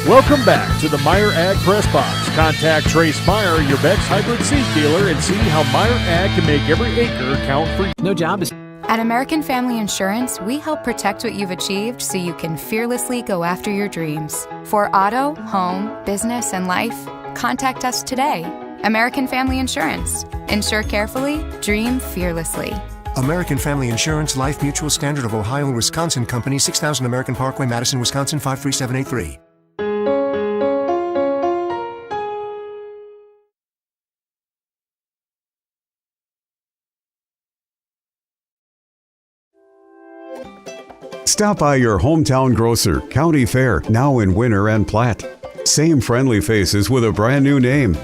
Welcome back to the Meyer Ag Press Box. Contact Trace Meyer, your Beck's hybrid seed dealer, and see how Meyer Ag can make every acre count for you. No job is... At American Family Insurance, we help protect what you've achieved so you can fearlessly go after your dreams. For auto, home, business, and life, contact us today. American Family Insurance. Insure carefully, dream fearlessly. American Family Insurance, Life Mutual, Standard of Ohio and Wisconsin Company, 6000 American Parkway, Madison, Wisconsin, 53783. Stop by your hometown grocer, County Fair, now in Winter and Platte. Same friendly faces with a brand new name.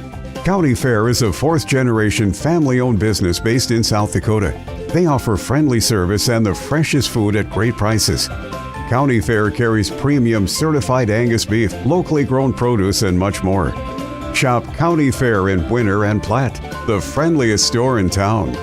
County Fair is a fourth-generation family-owned business based in South Dakota. They offer friendly service and the freshest food at great prices. County Fair carries premium certified Angus beef, locally grown produce, and much more. Shop County Fair in Winter and Platte, the friendliest store in town.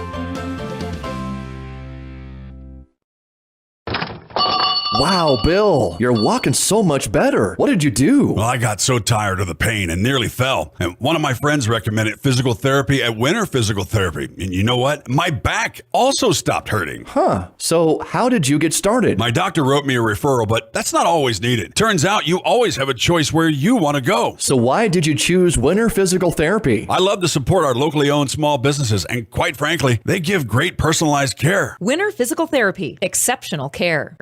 Wow, Bill, you're walking so much better. What did you do? Well, I got so tired of the pain and nearly fell. And one of my friends recommended physical therapy at Winter Physical Therapy. And you know what? My back also stopped hurting. Huh. So how did you get started? My doctor wrote me a referral, but that's not always needed. Turns out you always have a choice where you want to go. So why did you choose Winter Physical Therapy? I love to support our locally owned small businesses, and quite frankly, they give great personalized care. Winter Physical Therapy. Exceptional care.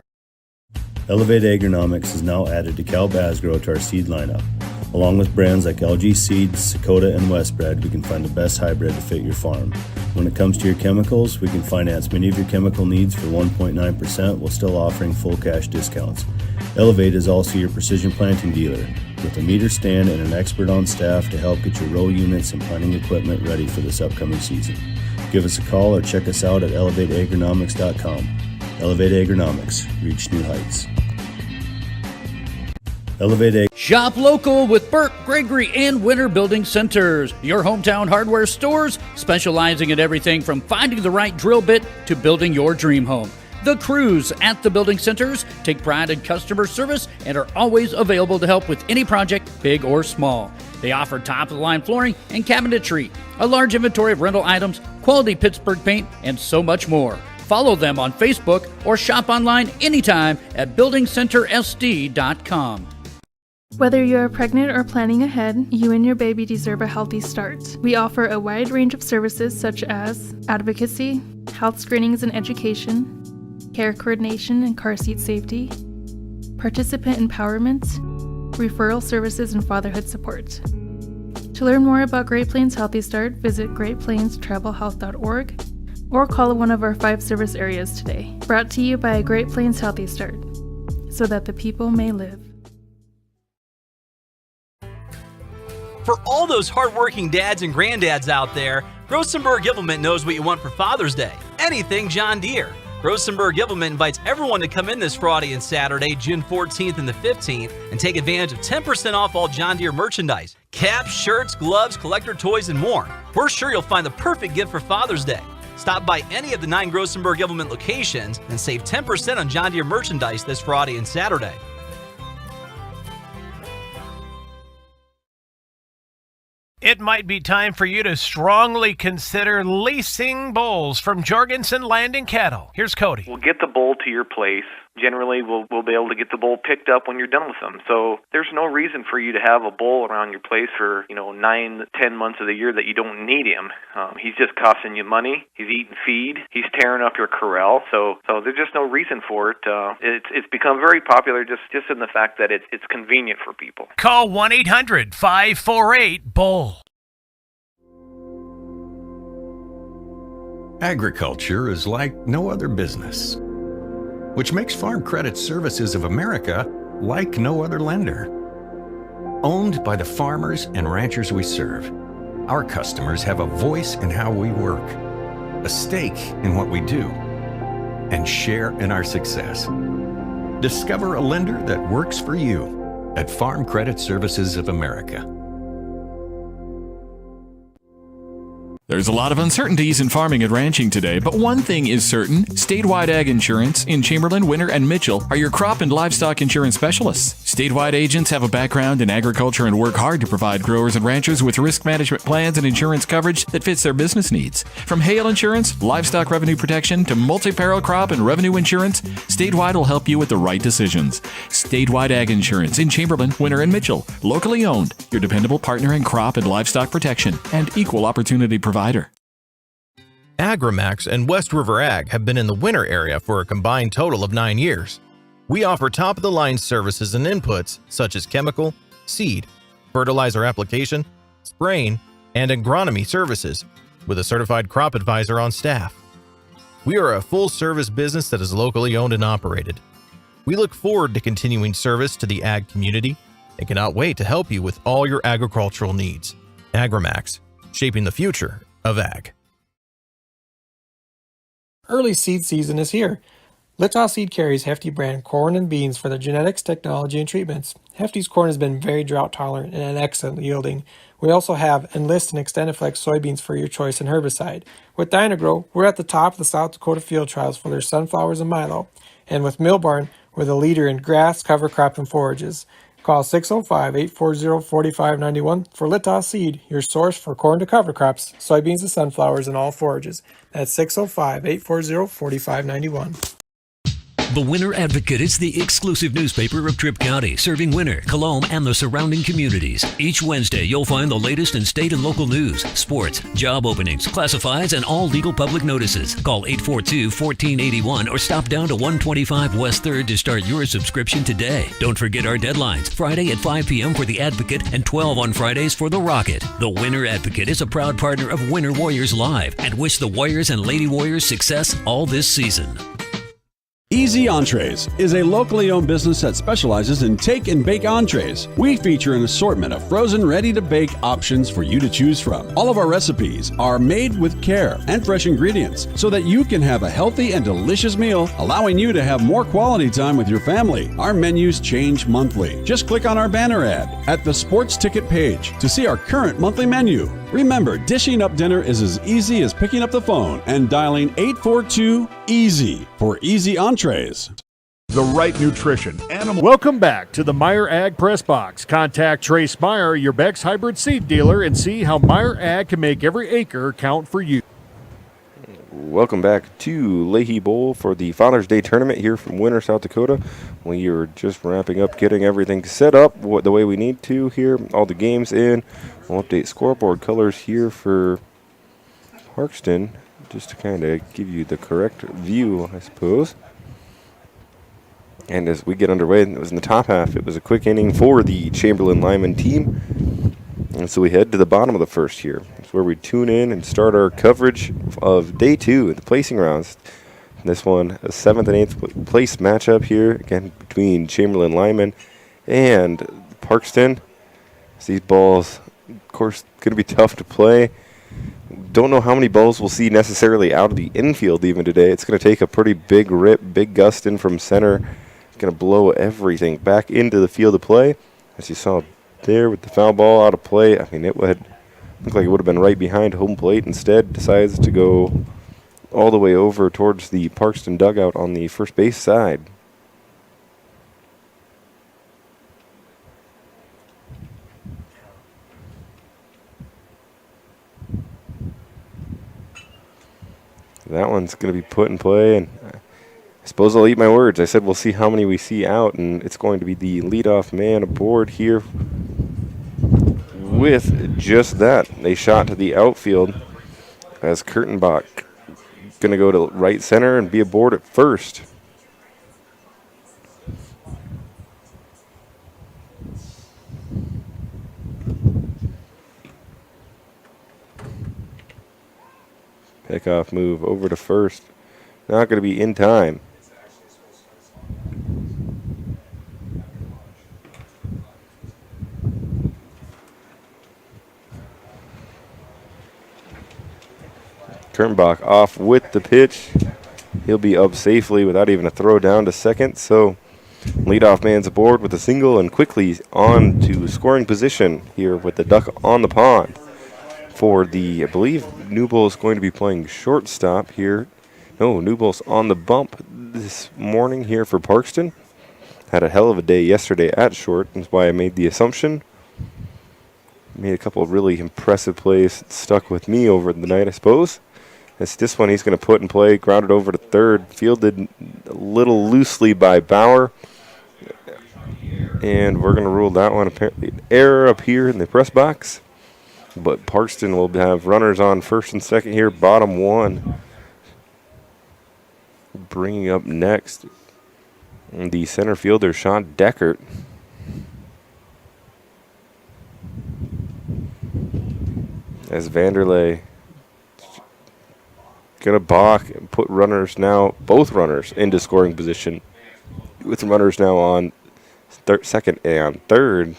Elevate Agronomics is now added to Cal Basgro to our seed lineup. Along with brands like LG Seeds, Dakota, and Westbred, we can find the best hybrid to fit your farm. When it comes to your chemicals, we can finance many of your chemical needs for 1.9% while still offering full cash discounts. Elevate is also your precision planting dealer, with a meter stand and an expert on staff to help get your row units and planting equipment ready for this upcoming season. Give us a call or check us out at elevateagronomics.com. Elevate Agronomics. Reach new heights. Shop local with Burke, Gregory, and Winter Building Centers, your hometown hardware stores specializing in everything from finding the right drill bit to building your dream home. The crews at the building centers take pride in customer service and are always available to help with any project, big or small. They offer top-of-the-line flooring and cabinetry, a large inventory of rental items, quality Pittsburgh paint, and so much more. Follow them on Facebook or shop online anytime at buildingcentersd.com. Whether you're pregnant or planning ahead, you and your baby deserve a healthy start. We offer a wide range of services such as advocacy, health screenings and education, care coordination and car seat safety, participant empowerment, referral services, and fatherhood support. To learn more about Great Plains Healthy Start, visit greatplainstravelhealth.org or call one of our 5 service areas today. Brought to you by Great Plains Healthy Start, so that the people may live. For all those hardworking dads and granddads out there, Grossenberg Implement knows what you want for Father's Day. Anything John Deere. Grossenberg Implement invites everyone to come in this Friday and Saturday, June 14th and the 15th, and take advantage of 10% off all John Deere merchandise. Caps, shirts, gloves, collector toys, and more. We're sure you'll find the perfect gift for Father's Day. Stop by any of the 9 Grossenberg Implement locations and save 10% on John Deere merchandise this Friday and Saturday. It might be time for you to strongly consider leasing bulls from Jorgensen Land and Cattle. Here's Cody. We'll get the bull to your place. Generally, we'll be able to get the bull picked up when you're done with them. So there's no reason for you to have a bull around your place for 9, 10 months of the year that you don't need him. He's just costing you money. He's eating feed. He's tearing up your corral. So there's just no reason for it. It's become very popular just in the fact that it's convenient for people. Call 1-800-548-BULL. Agriculture is like no other business, which makes Farm Credit Services of America like no other lender. Owned by the farmers and ranchers we serve, our customers have a voice in how we work, a stake in what we do, and share in our success. Discover a lender that works for you at Farm Credit Services of America. There's a lot of uncertainties in farming and ranching today, but one thing is certain. Statewide Ag Insurance in Chamberlain, Winter, and Mitchell are your crop and livestock insurance specialists. Statewide agents have a background in agriculture and work hard to provide growers and ranchers with risk management plans and insurance coverage that fits their business needs. From hail insurance, livestock revenue protection, to multi-peril crop and revenue insurance, Statewide will help you with the right decisions. Statewide Ag Insurance in Chamberlain, Winter, and Mitchell. Locally owned, your dependable partner in crop and livestock protection and equal opportunity provider. Agramax and West River Ag have been in the Winter area for a combined total of 9 years. We offer top-of-the-line services and inputs such as chemical, seed, fertilizer application, spraying, and agronomy services, with a certified crop advisor on staff. We are a full-service business that is locally owned and operated. We look forward to continuing service to the ag community and cannot wait to help you with all your agricultural needs. Agramax, shaping the future of ag. Early seed season is here. Littow Seed carries Hefty brand corn and beans for their genetics, technology, and treatments. Hefty's corn has been very drought tolerant and an excellent yielding. We also have Enlist and XtendFlex soybeans for your choice in herbicide. With Dynagrow, we're at the top of the South Dakota field trials for their sunflowers and milo. And with Millbarn, we're the leader in grass, cover crop, and forages. Call 605-840-4591 for Littow Seed, your source for corn to cover crops, soybeans to sunflowers, and all forages. That's 605-840-4591. The Winter Advocate is the exclusive newspaper of Tripp County, serving Winter, Colome, and the surrounding communities. Each Wednesday, you'll find the latest in state and local news, sports, job openings, classifieds, and all legal public notices. Call 842-1481 or stop down to 125 West 3rd to start your subscription today. Don't forget our deadlines, Friday at 5 p.m. for the Advocate and 12 on Fridays for the Rocket. The Winter Advocate is a proud partner of Winter Warriors Live and wish the Warriors and Lady Warriors success all this season. Easy Entrees is a locally owned business that specializes in take and bake entrees. We feature an assortment of frozen, ready-to-bake options for you to choose from. All of our recipes are made with care and fresh ingredients so that you can have a healthy and delicious meal, allowing you to have more quality time with your family. Our menus change monthly. Just click on our banner ad at the sports ticket page to see our current monthly menu. Remember, dishing up dinner is as easy as picking up the phone and dialing 842-EASY for Easy Entrees. The right nutrition. Welcome back to the Meyer Ag Press Box. Contact Trace Meyer, your Beck's hybrid seed dealer, and see how Meyer Ag can make every acre count for you. Welcome back to Leahy Bowl for the Father's Day tournament here from Winter, South Dakota. We are just wrapping up, getting everything set up the way we need to here. All the games in. We'll update scoreboard colors here for Parkston, just to kind of give you the correct view, I suppose. And as we get underway, it was in the top half. It was a quick inning for the Chamberlain Lyman team. And so we head to the bottom of the first here. It's where we tune in and start our coverage of day 2 in the placing rounds. This one, a 7th and 8th place matchup here, again, between Chamberlain Lyman and Parkston. These balls, of course, going to be tough to play. Don't know how many balls we'll see necessarily out of the infield even today. It's going to take a pretty big rip, big gust in from center. It's going to blow everything back into the field of play. As you saw there with the foul ball out of play, I mean, it would look like it would have been right behind home plate. Instead, decides to go all the way over towards the Parkston dugout on the first base side. That one's going to be put in play, and I suppose I'll eat my words. I said we'll see how many we see out, and it's going to be the leadoff man aboard here with just that. They shot to the outfield as Kurtenbach going to go to right center and be aboard at first. Pickoff move over to first. Not going to be in time. Kurtenbach off with the pitch. He'll be up safely without even a throw down to second. So leadoff man's aboard with a single and quickly on to scoring position here with the duck on the pond. for the, I believe, Newbold is going to be playing shortstop here. No, Newbold's on the bump this morning here for Parkston. Had a hell of a day yesterday at short. That's why I made the assumption. Made a couple of really impressive plays. Stuck with me over the night, I suppose. As this one he's going to put in play. Grounded over to third. Fielded a little loosely by Bauer. And we're going to rule that one apparently an error up here in the press box. But Parkston will have runners on first and second here. Bottom one. Bringing up next the center fielder, Sean Deckert. As Vanderlei going to balk and put runners now, both runners, into scoring position. With runners now on second and third.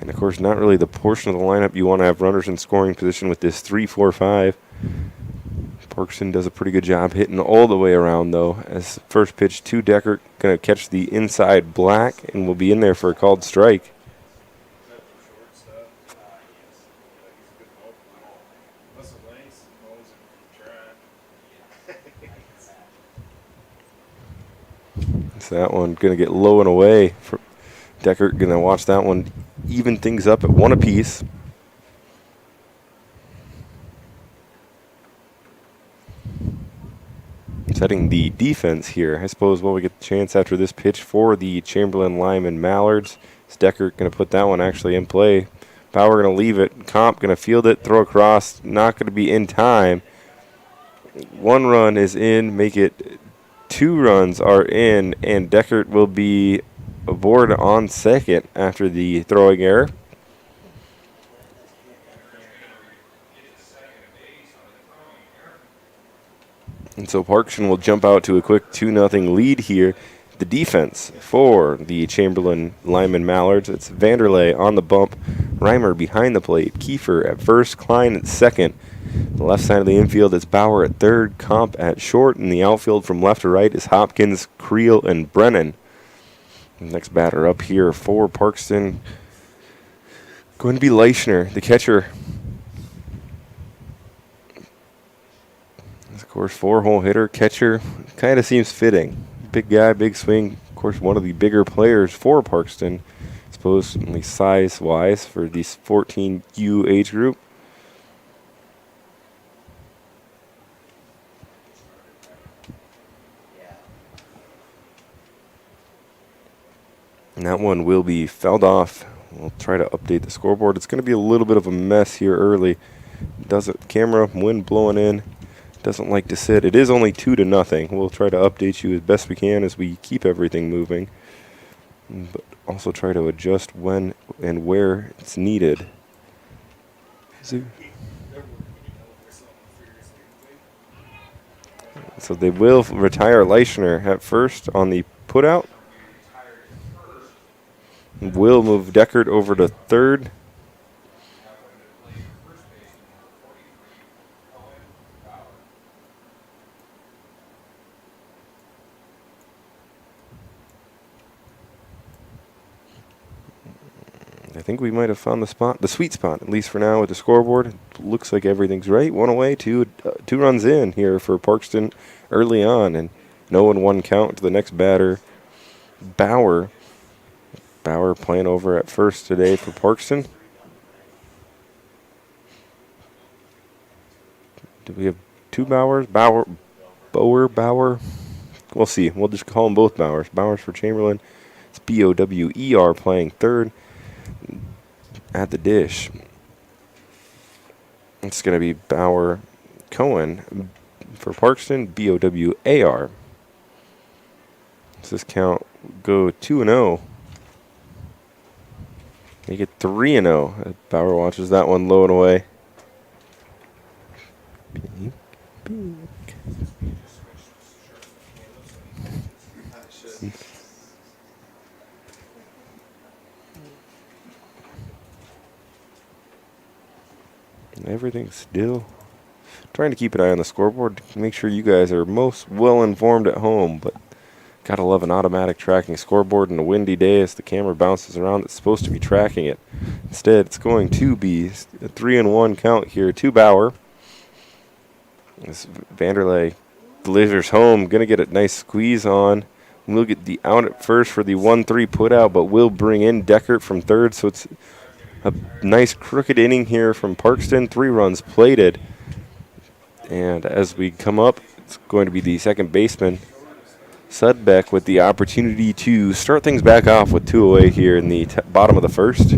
And, of course, not really the portion of the lineup you want to have runners in scoring position with this 3-4-5. Parkston does a pretty good job hitting all the way around, though. As first pitch to Deckert, going to catch the inside black and will be in there for a called strike. So that one going to get low and away. Deckert going to watch that one even things up at one apiece. Setting the defense here. I suppose we'll get the chance after this pitch for the Chamberlain, Lyman, Mallards. Deckert going to put that one actually in play. Bauer going to leave it. Comp going to field it, throw across. Not going to be in time. One run is in. Make it 2 runs are in. And Deckert will be aboard on second after the throwing error. And so Parkston will jump out to a quick 2-0 lead here. The defense for the Chamberlain, Lyman, Mallards. It's Vanderlei on the bump. Reimer behind the plate. Kiefer at first. Klein at second. The left side of the infield is Bauer at third. Comp at short. And the outfield from left to right is Hopkins, Creel, and Brennan. The next batter up here for Parkston going to be Leichner, the catcher. Of course, 4-hole hitter, catcher, kind of seems fitting. Big guy, big swing. Of course, one of the bigger players for Parkston, I suppose, at least size-wise, for this 14U age group. And that one will be fouled off. We'll try to update the scoreboard. It's going to be a little bit of a mess here early. Camera, wind blowing in. Doesn't like to sit. It is only 2-0. We'll try to update you as best we can as we keep everything moving, but also try to adjust when and where it's needed. So they will retire Leichner at first on the putout. Will move Deckert over to third. I think we might have found the sweet spot, at least for now with the scoreboard. It looks like everything's right. One away, two runs in here for Parkston early on, and no 1-1 count to the next batter, Bauer. Bauer playing over at first today for Parkston. Do we have 2 Bauers? Bauer. We'll see. We'll just call them both Bauers. Bauers for Chamberlain. It's Bower playing third. At the dish, it's going to be Bauer Cohen for Parkston, Bower. Does this count go 2-0? Make it 3-0. Bauer watches that one low and away. Everything's still trying to keep an eye on the scoreboard to make sure you guys are most well informed at home, but Gotta love an automatic tracking scoreboard in a windy day as the camera bounces around. It's supposed to be tracking it. Instead, it's going to be a 3-1 count here to Bauer. As Vanderlei delivers home, gonna get a nice squeeze on. We'll get the out at first for the 1-3 put out, but we'll bring in Deckert from third, so it's a nice crooked inning here from Parkston. 3 runs plated. And as we come up, it's going to be the second baseman, Sudbeck, with the opportunity to start things back off with 2 away here in the bottom of the first.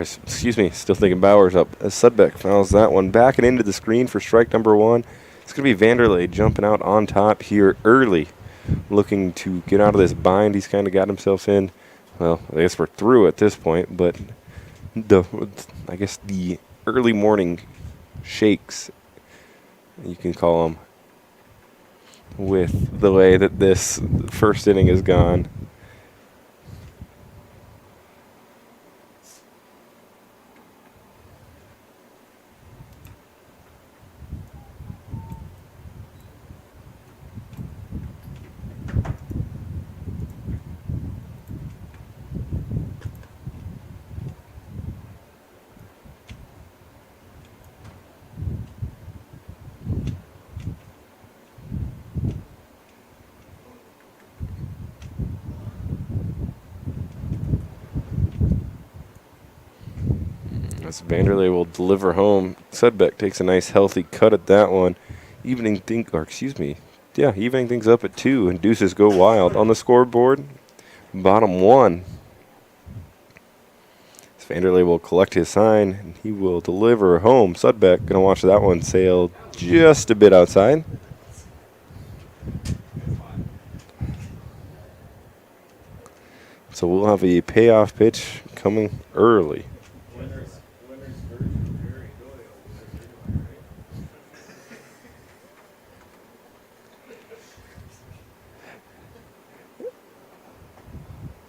Still thinking Bauer's up. As Sudbeck fouls that one back and into the screen for strike number 1. It's going to be Vanderlei jumping out on top here early, looking to get out of this bind he's kind of got himself in. Well, I guess we're through at this point, but I guess the early morning shakes, you can call them, with the way that this first inning has gone. As Vanderlei will deliver home. Sudbeck takes a nice healthy cut at that one. Evening things up at 2, and deuces go wild on the scoreboard. Bottom 1. As Vanderlei will collect his sign, and he will deliver home. Sudbeck gonna watch that one sail just a bit outside. So we'll have a payoff pitch coming early.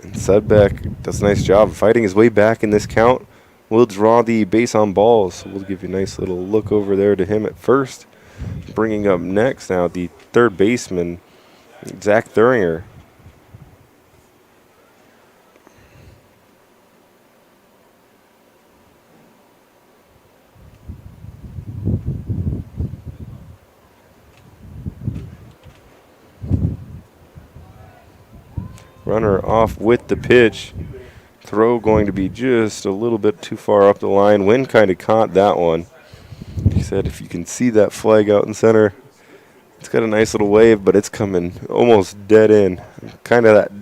And Sudbeck does a nice job of fighting his way back in this count. We'll draw the base on balls. We'll give you a nice little look over there to him at first. Bringing up next now the third baseman, Zach Thuringer. Runner off with the pitch. Throw going to be just a little bit too far up the line. Wind kind of caught that one. He said if you can see that flag out in center, it's got a nice little wave, but it's coming almost dead in. Kind of that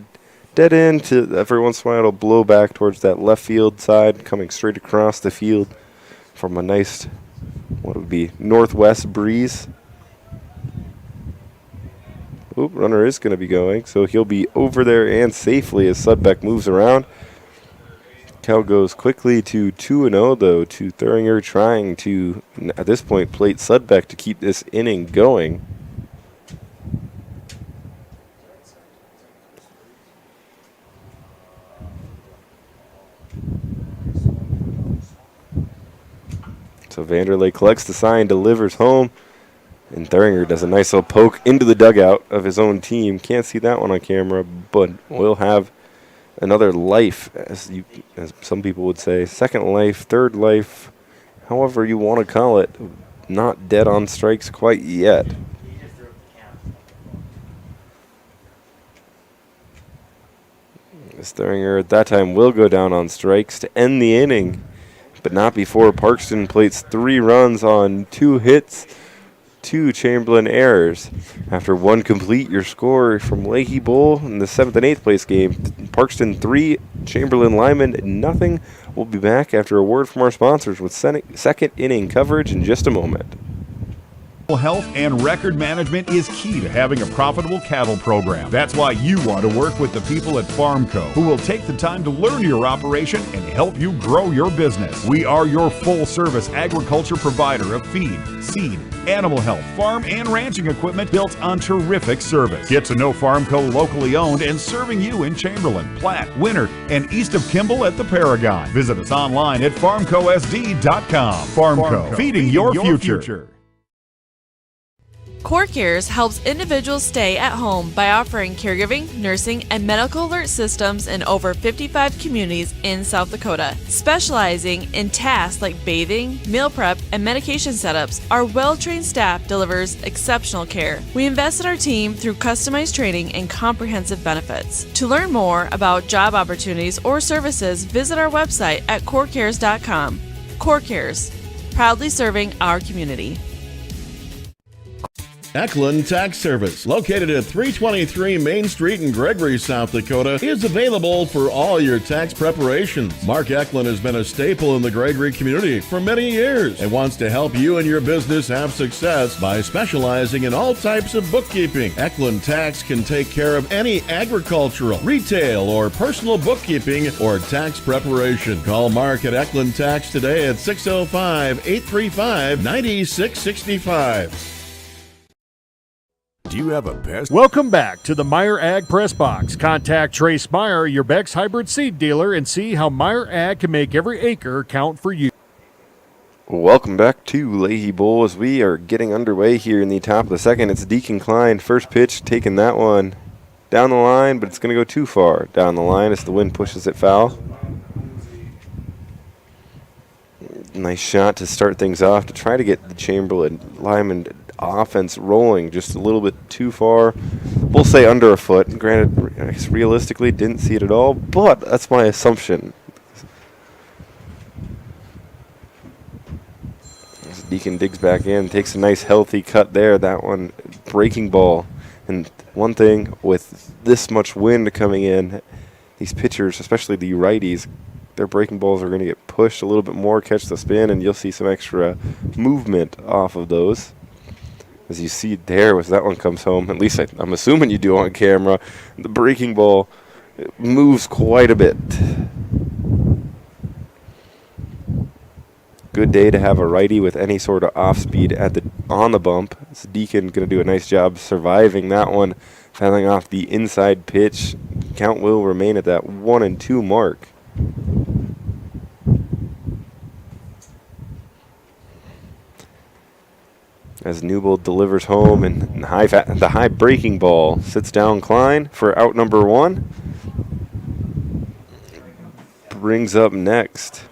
dead end to every once in a while it'll blow back towards that left field side, coming straight across the field from a nice, what would be, northwest breeze. Oop, runner is going to be going, so he'll be over there and safely as Sudbeck moves around. Count goes quickly to 2-0, though, to Thuringer, trying to, at this point, plate Sudbeck to keep this inning going. So Vanderlei collects the sign, delivers home. And Thuringer does a nice little poke into the dugout of his own team. Can't see that one on camera, but we'll have another life, as some people would say. Second life, third life, however you want to call it. Not dead on strikes quite yet. As Thuringer at that time will go down on strikes to end the inning, but not before Parkston plates 3 runs on 2 hits. 2 Chamberlain errors. After 1 complete, your score from Leahy Bowl in the 7th and 8th place game. Parkston 3, Chamberlain Lyman nothing. We'll be back after a word from our sponsors with second inning coverage in just a moment. Health and record management is key to having a profitable cattle program. That's why you want to work with the people at FarmCo, who will take the time to learn your operation and help you grow your business. We are your full-service agriculture provider of feed, seed, animal health, farm and ranching equipment built on terrific service. Get to know Farmco, locally owned and serving you in Chamberlain, Platte, Winter, and east of Kimball at the Paragon. Visit us online at farmcosd.com. Farmco, feeding your future. CoreCares helps individuals stay at home by offering caregiving, nursing, and medical alert systems in over 55 communities in South Dakota. Specializing in tasks like bathing, meal prep, and medication setups, our well-trained staff delivers exceptional care. We invest in our team through customized training and comprehensive benefits. To learn more about job opportunities or services, visit our website at corecares.com. CoreCares, proudly serving our community. Eklund Tax Service, located at 323 Main Street in Gregory, South Dakota, is available for all your tax preparations. Mark Eklund has been a staple in the Gregory community for many years and wants to help you and your business have success by specializing in all types of bookkeeping. Eklund Tax can take care of any agricultural, retail, or personal bookkeeping or tax preparation. Call Mark at Eklund Tax today at 605-835-9665. Do you have a pest? Welcome back to the Meyer Ag Press Box. Contact Trace Meyer, your Beck's hybrid seed dealer, and see how Meyer Ag can make every acre count for you. Welcome back to Leahy Bowl as we are getting underway here in the top of the second. It's Deacon Klein, first pitch, taking that one down the line, but it's going to go too far down the line as the wind pushes it foul. Nice shot to start things off to try to get the Chamberlain Lyman offense rolling just a little bit too far. We'll say under a foot. Granted, I guess realistically didn't see it at all, but that's my assumption. As Deacon digs back in, takes a nice healthy cut there. That one, breaking ball. And one thing with this much wind coming in, these pitchers, especially the righties, their breaking balls are going to get pushed a little bit more, catch the spin, and you'll see some extra movement off of those. As you see there, as that one comes home, at least I'm assuming you do on camera, the breaking ball moves quite a bit. Good day to have a righty with any sort of off speed on the bump. This Deacon going to do a nice job surviving that one, fouling off the inside pitch. Count will remain at that 1-2 mark. As Newbold delivers home, and the high breaking ball sits down Klein for out number one. Brings up next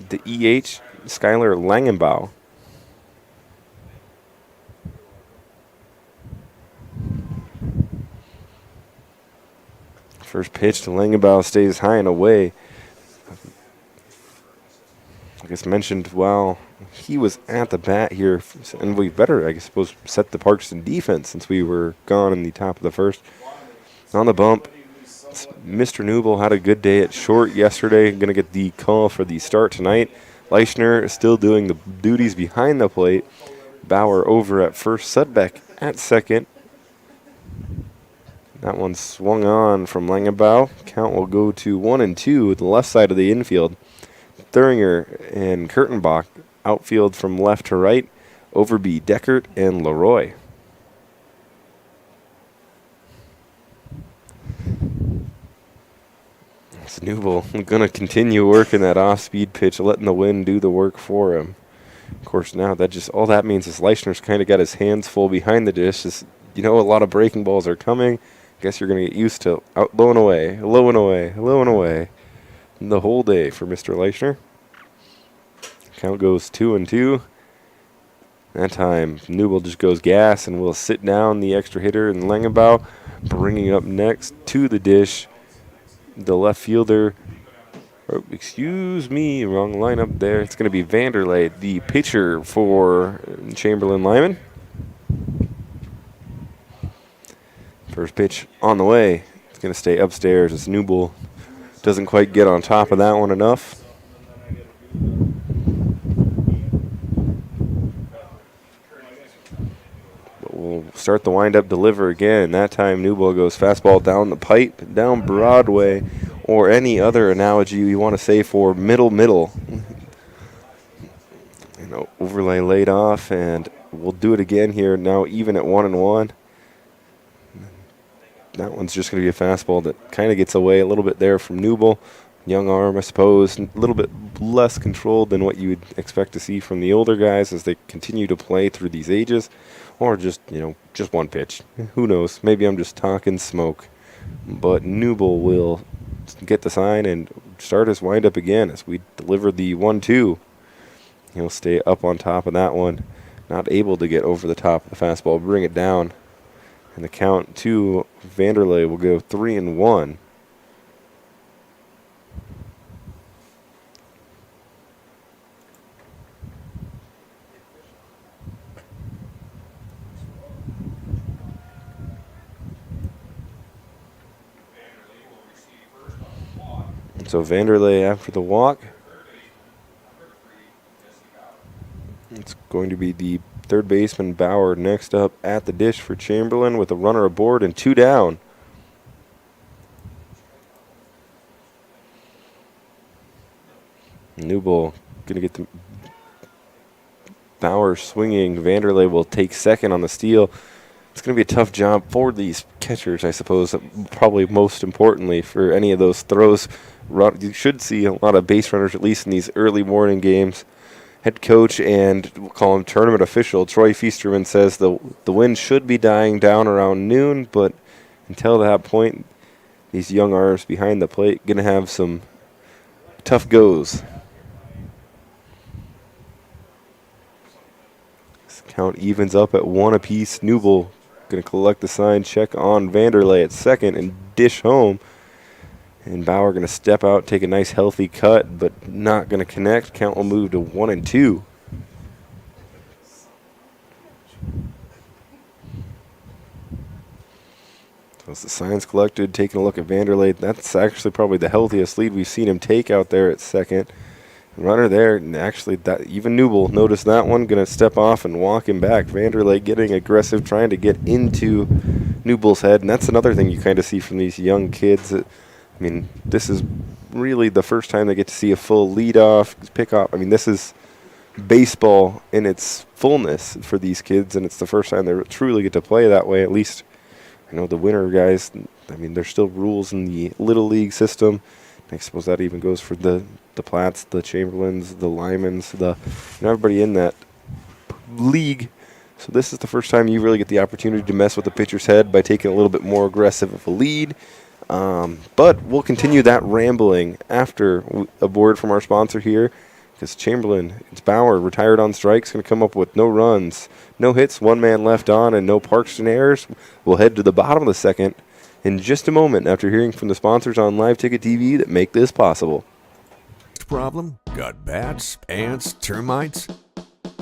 the EH, Skylar Langenbaugh. First pitch to Langenbaugh stays high and away. I guess mentioned while he was at the bat here, and we better, I suppose, set the Parkston defense since we were gone in the top of the first. On the bump, Mr. Newbold had a good day at short yesterday. Going to get the call for the start tonight. Leichner still doing the duties behind the plate. Bauer over at first, Sudbeck at second. That one swung on from Langenbaugh. Count will go to 1-2 at the left side of the infield. Thuringer and Kurtenbach outfield from left to right. Overby, Deckert, and Leroy. Newbold going to continue working that off-speed pitch, letting the wind do the work for him. Of course, now that just all that means is Leichner's kind of got his hands full behind the dish. Just, a lot of breaking balls are coming. Guess you're going to get used to out low and away, low and away, low and away the whole day for Mr. Leichner. Count goes 2-2. That time, Newbold just goes gas and will sit down the extra hitter in Langenbaugh. Bringing up next to the dish, the left fielder. Oh, excuse me, wrong lineup there. It's going to be Vanderlei, the pitcher for Chamberlain Lyman. First pitch on the way. It's going to stay upstairs as Newbold doesn't quite get on top of that one enough. But we'll start the windup deliver again. That time Newbold goes fastball down the pipe, down Broadway, or any other analogy you want to say for middle. Overlay laid off, and we'll do it again here. Now even at 1-1. That one's just going to be a fastball that kind of gets away a little bit there from Newble. Young arm, I suppose, a little bit less controlled than what you would expect to see from the older guys as they continue to play through these ages, or just, just one pitch. Who knows? Maybe I'm just talking smoke. But Newble will get the sign and start his windup again as we deliver the 1-2. He'll stay up on top of that one, not able to get over the top of the fastball, bring it down. And the count to Vanderlei will go 3-1. So Vanderlei after the walk. It's going to be the third baseman Bauer next up at the dish for Chamberlain with a runner aboard and 2 down. Newble going to get the Bauer swinging. Vanderlei will take second on the steal. It's going to be a tough job for these catchers, I suppose, probably most importantly for any of those throws. You should see a lot of base runners, at least in these early morning games. Head coach and we'll call him tournament official Troy Feasterman says the wind should be dying down around noon, but until that point, these young arms behind the plate going to have some tough goes. This count evens up at 1 apiece. Newble going to collect the sign, check on Vanderlei at second, and dish home. And Bauer going to step out, take a nice healthy cut, but not going to connect. Count will move to 1-2. So as the sign's collected, taking a look at Vanderlei, that's actually probably the healthiest lead we've seen him take out there at second. Runner there, and actually that even Newble noticed that one, going to step off and walk him back. Vanderlei getting aggressive, trying to get into Newble's head, and that's another thing you kind of see from these young kids. I mean, this is really the first time they get to see a full leadoff, pickoff. I mean, this is baseball in its fullness for these kids, and it's the first time they truly get to play that way. At least, the winter guys, I mean, there's still rules in the Little League system. I suppose that even goes for the Platts, the Chamberlains, the Lymans, everybody in that league. So this is the first time you really get the opportunity to mess with the pitcher's head by taking a little bit more aggressive of a lead. But we'll continue that rambling after a word from our sponsor here, because Chamberlain, it's Bauer, retired on strikes, going to come up with no runs, no hits, 1 man left on, and no Parkston errors. We'll head to the bottom of the second in just a moment after hearing from the sponsors on Live Ticket TV that make this possible. Problem? Got bats, ants, termites?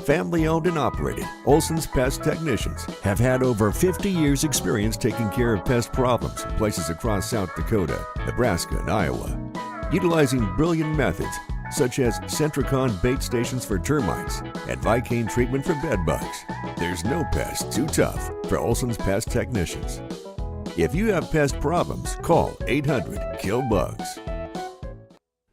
Family owned and operated, Olson's Pest Technicians have had over 50 years experience taking care of pest problems in places across South Dakota, Nebraska, and Iowa. Utilizing brilliant methods such as Centricon bait stations for termites and Vicane treatment for bed bugs. There's no pest too tough for Olson's Pest Technicians. If you have pest problems, call 800-KILL-BUGS.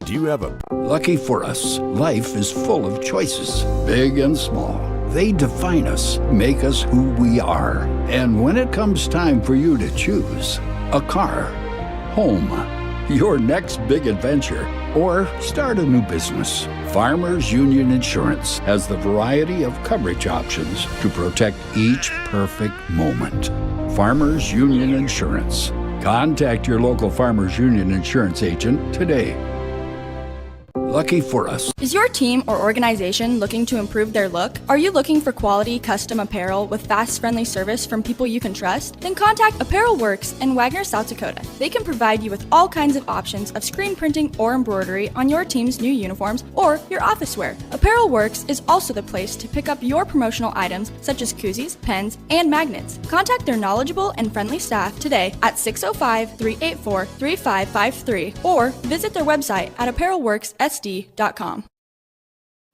Do you have a... Lucky for us, life is full of choices, big and small. They define us, make us who we are. And when it comes time for you to choose a car, home, your next big adventure, or start a new business, Farmers Union Insurance has the variety of coverage options to protect each perfect moment. Farmers Union Insurance. Contact your local Farmers Union Insurance agent today. Lucky for us. Is your team or organization looking to improve their look? Are you looking for quality custom apparel with fast, friendly service from people you can trust? Then contact Apparel Works in Wagner, South Dakota. They can provide you with all kinds of options of screen printing or embroidery on your team's new uniforms or your office wear. Apparel Works is also the place to pick up your promotional items such as koozies, pens, and magnets. Contact their knowledgeable and friendly staff today at 605-384-3553 or visit their website at apparelworkssd.com.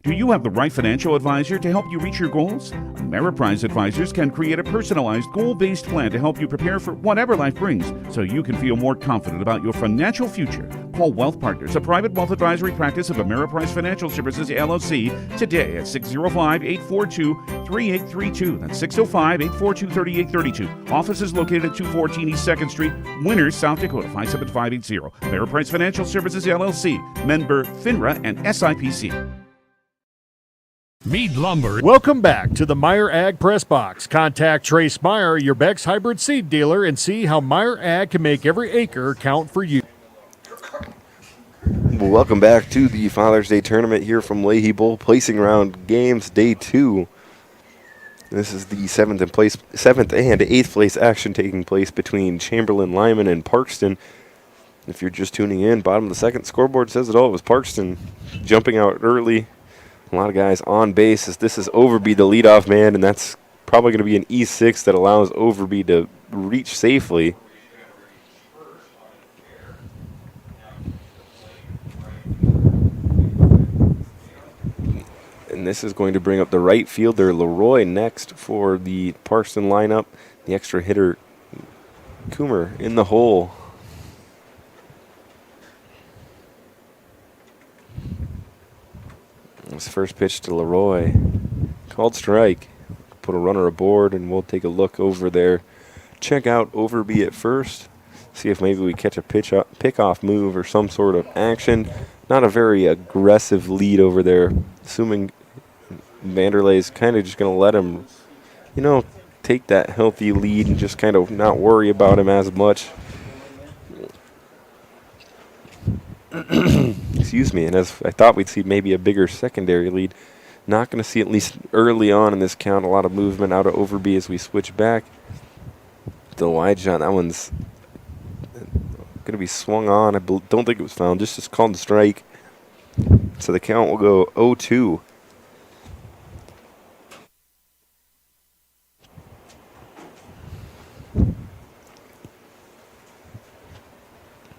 Do you have the right financial advisor to help you reach your goals? Ameriprise Advisors can create a personalized, goal-based plan to help you prepare for whatever life brings so you can feel more confident about your financial future. Call Wealth Partners, a private wealth advisory practice of Ameriprise Financial Services, LLC, today at 605-842-3832. That's 605-842-3832. Office is located at 214 East 2nd Street, Winters, South Dakota, 57580. Ameriprise Financial Services, LLC, member FINRA and SIPC. Mead Lumber. Welcome back to the Meyer Ag Press Box. Contact Trace Meyer, your Beck's hybrid seed dealer, and see how Meyer Ag can make every acre count for you. Well, welcome back to the Father's Day tournament here from Leahy Bowl Placing Round Games Day 2. This is the 7th and 8th place action taking place between Chamberlain, Lyman, and Parkston. If you're just tuning in, bottom of the second, scoreboard says it all. It was Parkston jumping out early. A lot of guys on base. This is Overby, the leadoff man, and that's probably going to be an E6 that allows Overby to reach safely. And this is going to bring up the right fielder, Leroy, next for the Parkston lineup. The extra hitter, Coomer, in the hole. This first pitch to Leroy. Called strike. Put a runner aboard, and we'll take a look over there. Check out Overby at first. See if maybe we catch a pick-off move or some sort of action. Not a very aggressive lead over there. Assuming Vanderlei's kind of just going to let him, take that healthy lead and just kind of not worry about him as much. Excuse me, and as I thought we'd see maybe a bigger secondary lead, not going to see, at least early on in this count, a lot of movement out of Overby as we switch back. The wide shot, that one's going to be swung on. I don't think it was fouled, just called a strike. So the count will go 0-2.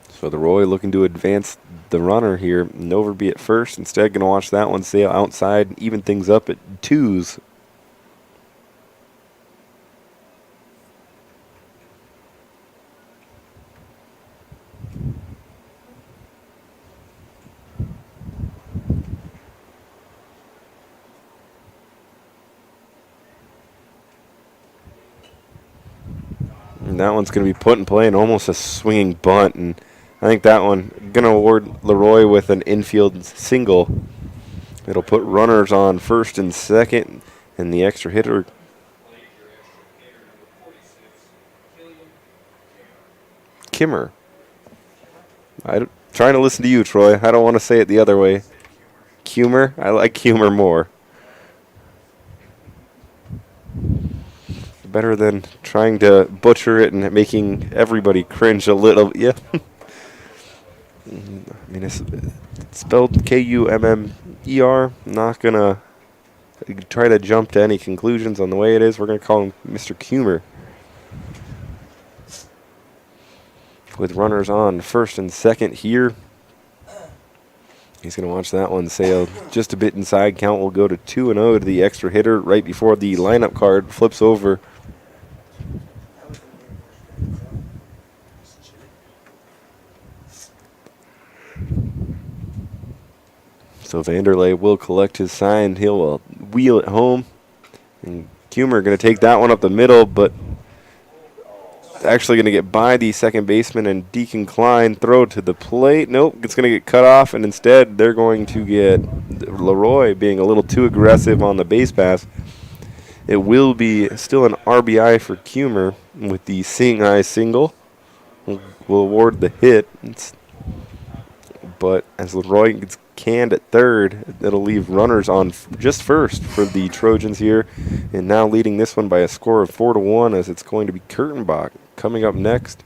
So the Roy looking to advance the runner here. And Overby at first. Instead, going to watch that one sail outside, even things up at 2s. And that one's going to be put in play and almost a swinging bunt. And I think that one going to award Leroy with an infield single. It'll put runners on first and second, and the extra hitter Kimmer. I'm trying to listen to you, Troy. I don't want to say it the other way. Kummer? I like Kummer more. Better than trying to butcher it and making everybody cringe a little. Yeah. I mean, it's spelled K-U-M-M-E-R. Not going to try to jump to any conclusions on the way it is. We're going to call him Mr. Kummer. With runners on first and second here. He's going to watch that one sail just a bit inside. Count will go to 2-0 to the extra hitter right before the lineup card flips over. So Vanderlei will collect his sign. He'll wheel it home. And Kummer going to take that one up the middle, but actually going to get by the second baseman and Deacon Klein. Throw to the plate. Nope, it's going to get cut off, and instead they're going to get Leroy being a little too aggressive on the base pass. It will be still an RBI for Kummer with the seeing eye single. We'll award the hit. But as Leroy gets canned at third, it'll leave runners on just first for the Trojans here. And now leading this one by a score of 4-1 as it's going to be Kurtenbach coming up next.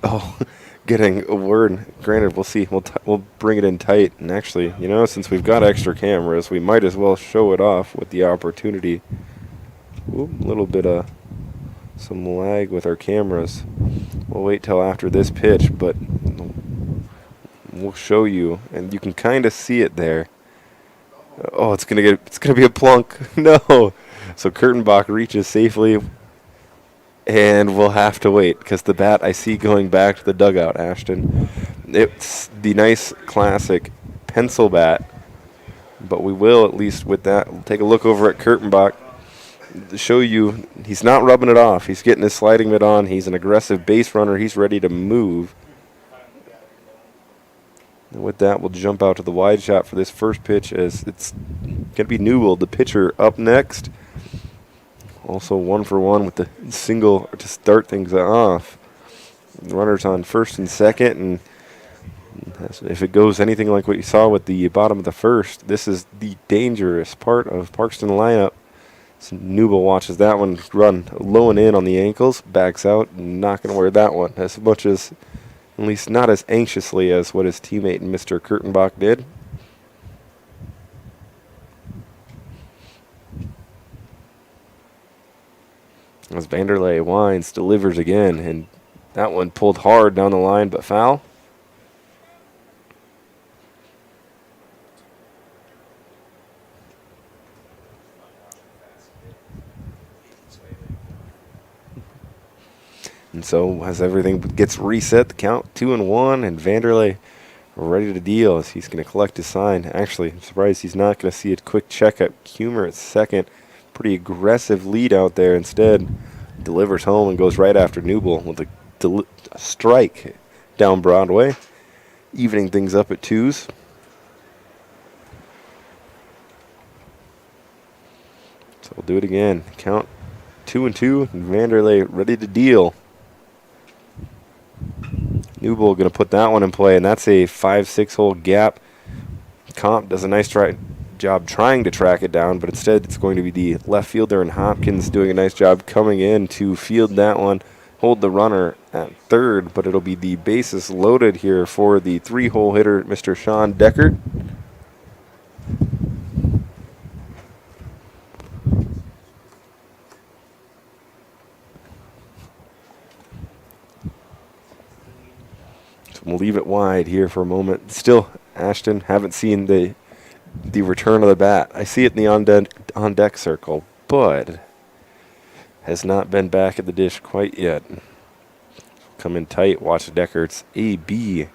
Oh, getting a word. Granted, we'll see. We'll bring it in tight. And actually, since we've got extra cameras, we might as well show it off with the opportunity. Ooh, a little bit of some lag with our cameras. We'll wait till after this pitch, but we'll show you, and you can kind of see it there. Oh, it's gonna be a plunk. No, So Kurtenbach reaches safely, and we'll have to wait because the bat I see going back to the dugout, Ashton. It's the nice classic pencil bat, but we will, at least with that, take a look over at Kurtenbach to show you he's not rubbing it off. He's getting his sliding mitt on. He's an aggressive base runner. He's ready to move. And with that, we'll jump out to the wide shot for this first pitch as it's going to be Newell, the pitcher, up next. Also 1-for-1 with the single to start things off. The runner's on first and second, and if it goes anything like what you saw with the bottom of the first, this is the dangerous part of Parkston lineup. So Newell watches that one run low and in on the ankles, backs out, not going to wear that one as much as, at least not as anxiously as what his teammate Mr. Kurtenbach did. As Vanderlei winds, delivers again, and that one pulled hard down the line, but foul. And so as everything gets reset, the count 2-1, and Vanderlei ready to deal as he's going to collect his sign. Actually, I'm surprised he's not going to see a quick check at Humer at second. Pretty aggressive lead out there. Instead, delivers home and goes right after Newell with a strike down Broadway, evening things up at twos. So we'll do it again. Count 2-2, and Vanderlei ready to deal. Newell going to put that one in play, and that's a 5-6 hole gap. Comp does a nice job trying to track it down, but instead it's going to be the left fielder and Hopkins doing a nice job coming in to field that one, hold the runner at third, but it'll be the bases loaded here for the 3-hole hitter, Mr. Sean Deckert. We'll leave it wide here for a moment. Still, Ashton, haven't seen the return of the bat. I see it in the on-deck circle, but has not been back at the dish quite yet. Come in tight. Watch Deckert's AB.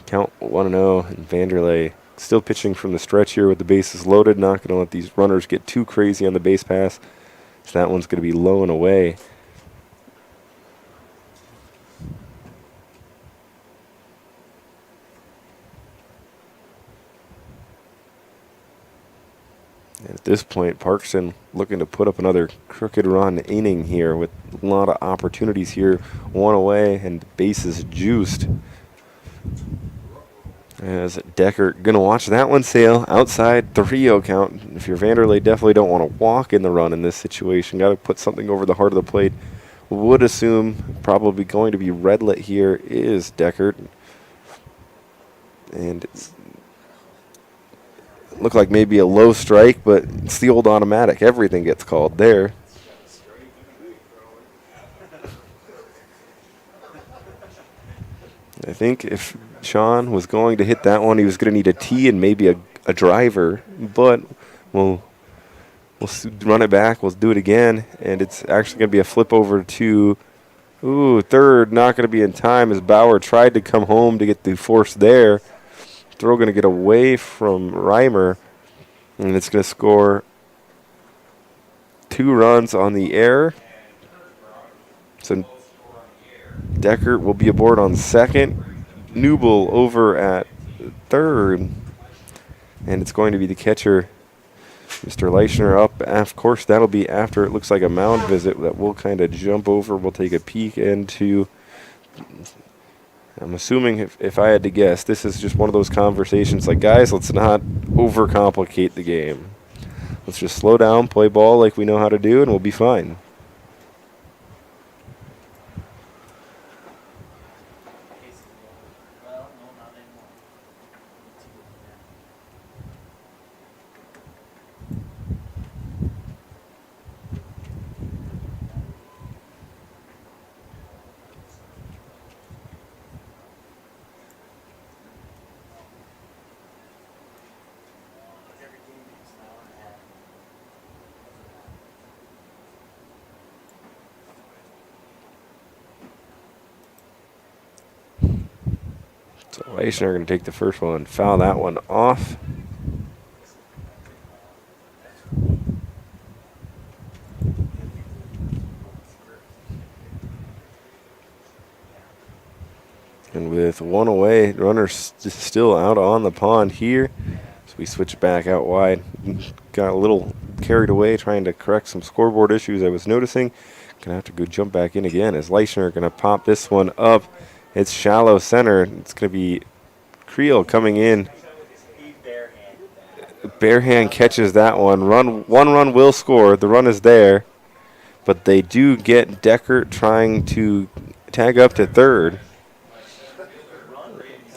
Count 1-0, and Vanderlei still pitching from the stretch here with the bases loaded. Not going to let these runners get too crazy on the base pass. So that one's going to be low and away. And at this point, Parkston looking to put up another crooked run inning here with a lot of opportunities here. One away and bases juiced. As Deckert going to watch that one sail outside 3-0 count. If you're Vanderlei, definitely don't want to walk in the run in this situation. Got to put something over the heart of the plate. Would assume probably going to be red lit here is Deckert. And it's look like maybe a low strike, but it's the old automatic. Everything gets called there. I think if Sean was going to hit that one, he was going to need a tee and maybe a driver, but we'll run it back. We'll do it again, and it's actually going to be a flip over to third. Not going to be in time as Bauer tried to come home to get the force there. Throw going to get away from Reimer, and it's going to score 2 runs on the air. So Deckert will be aboard on second. Newell over at third, and it's going to be the catcher, Mr. Leichner, up. Of course, that'll be after it looks like a mound visit that we'll kind of jump over. We'll take a peek into. I'm assuming if I had to guess, this is just one of those conversations like, guys, let's not overcomplicate the game. Let's just slow down, play ball like we know how to do, and we'll be fine. Leishner going to take the first one and foul that one off. And with one away, runner's still out on the pond here. So we switch back out wide. Got a little carried away trying to correct some scoreboard issues I was noticing. Gonna have to go jump back in again as Leishner gonna pop this one up. It's shallow center. It's gonna be Creel coming in. Barehand catches that one. One run will score. The run is there. But they do get Deckert trying to tag up to third.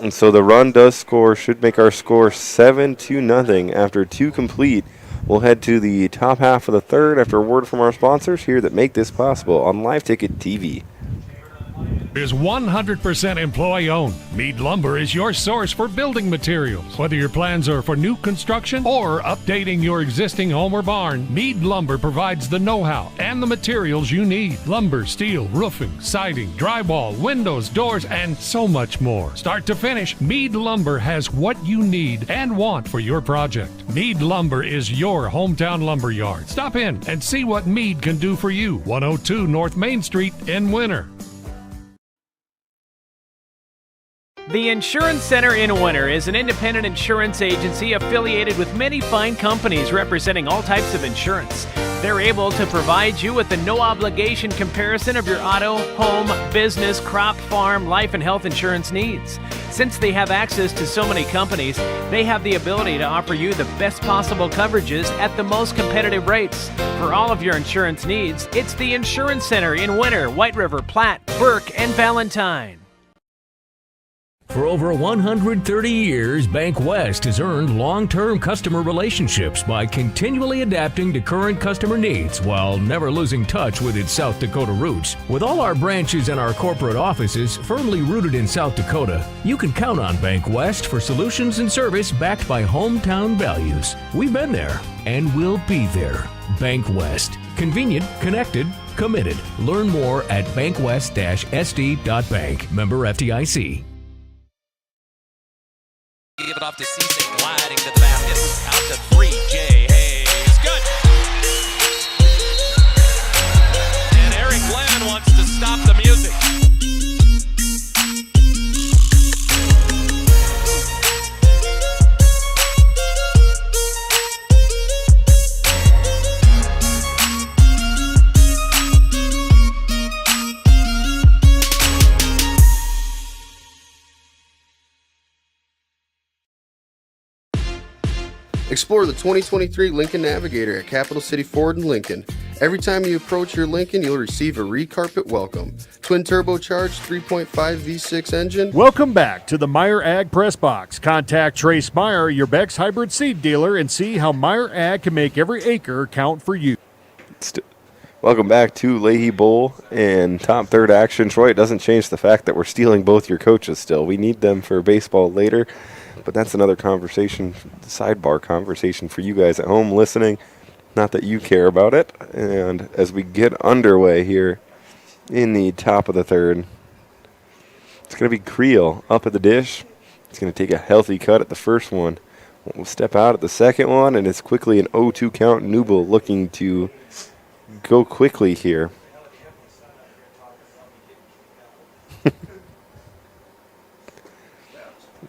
And so the run does score, should make our score 7-0 after 2 complete. We'll head to the top half of the third after a word from our sponsors here that make this possible on Live Ticket TV. Is 100% employee-owned. Mead Lumber is your source for building materials. Whether your plans are for new construction or updating your existing home or barn, Mead Lumber provides the know-how and the materials you need. Lumber, steel, roofing, siding, drywall, windows, doors, and so much more. Start to finish, Mead Lumber has what you need and want for your project. Mead Lumber is your hometown lumber yard. Stop in and see what Mead can do for you. 102 North Main Street in Winter. The Insurance Center in Winter is an independent insurance agency affiliated with many fine companies representing all types of insurance. They're able to provide you with a no-obligation comparison of your auto, home, business, crop, farm, life, and health insurance needs. Since they have access to so many companies, they have the ability to offer you the best possible coverages at the most competitive rates. For all of your insurance needs, it's the Insurance Center in Winter, White River, Platte, Burke, and Valentine. For over 130 years, Bank West has earned long-term customer relationships by continually adapting to current customer needs while never losing touch with its South Dakota roots. With all our branches and our corporate offices firmly rooted in South Dakota, you can count on Bank West for solutions and service backed by hometown values. We've been there and we'll be there. Bank West. Convenient, connected, committed. Learn more at bankwest-sd.bank. Member FDIC. Give it off to Cisse, gliding to the basket. Out to 3, Jay Hayes. Good. And Eric Glenn wants to stop the music. Explore the 2023 Lincoln Navigator at Capital City Ford in Lincoln. Every time you approach your Lincoln, you'll receive a re-carpet welcome. Twin turbocharged 3.5 V6 engine. Welcome back to the Meyer Ag Press Box. Contact Trace Meyer, your Beck's hybrid seed dealer, and see how Meyer Ag can make every acre count for you. Welcome back to Leahy Bowl and top third action. Troy, it doesn't change the fact that we're stealing both your coaches still. We need them for baseball later. But that's another conversation, sidebar conversation for you guys at home listening. Not that you care about it. And as we get underway here in the top of the third, it's going to be Creel up at the dish. He's going to take a healthy cut at the first one. We'll step out at the second one, and it's quickly an 0-2 count. Newble looking to go quickly here.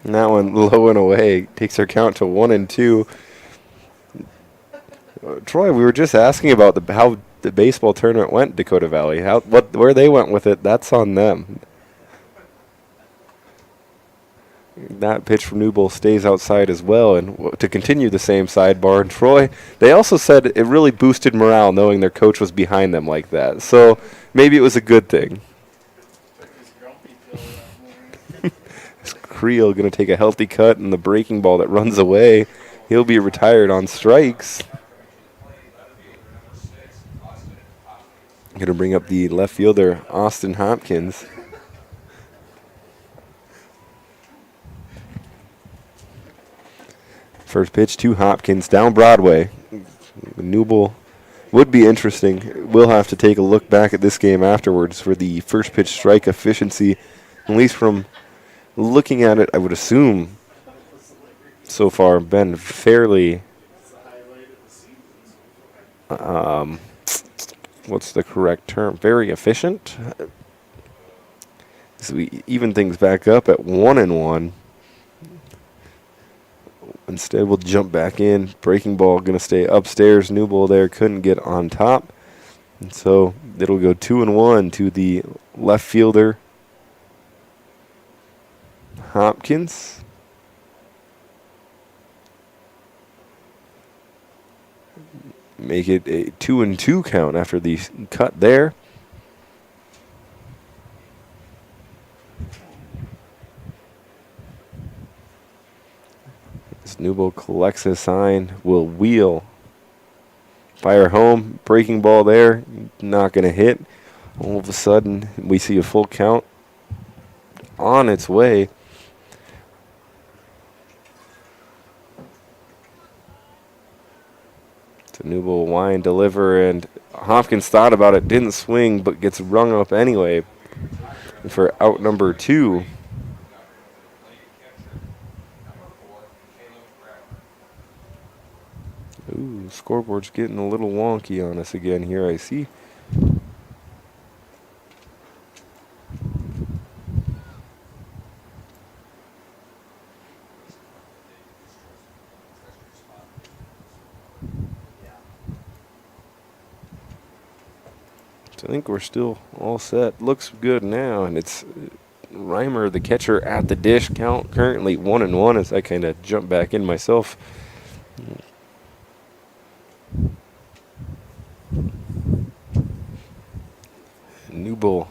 And that one low and away takes our count to 1-2. Troy, we were just asking about how the baseball tournament went, Dakota Valley. Where they went with it, that's on them. That pitch from Newble stays outside as well. And to continue the same sidebar, and Troy, they also said it really boosted morale knowing their coach was behind them like that. So maybe it was a good thing. Creel going to take a healthy cut, and the breaking ball that runs away, he'll be retired on strikes. Going to bring up the left fielder, Austin Hopkins. First pitch to Hopkins down Broadway. Newble would be interesting. We'll have to take a look back at this game afterwards for the first pitch strike efficiency, at least from looking at it, I would assume so far been fairly, what's the correct term? Very efficient. So we even things back up at 1-1. Instead, we'll jump back in. Breaking ball going to stay upstairs. New ball there couldn't get on top. And so it'll go 2-1 to the left fielder, Hopkins. Make it a 2-2 count after the cut there. Newbo collects his sign, will wheel. Fire home, breaking ball there, not going to hit. All of a sudden, we see a full count on its way. So Newbo wind, deliver, and Hopkins thought about it, didn't swing, but gets rung up anyway for out number 2. Ooh, scoreboard's getting a little wonky on us again here, I see. So I think we're still all set. Looks good now, and it's Reimer, the catcher, at the dish. Count currently 1-1 as I kind of jump back in myself. Newbo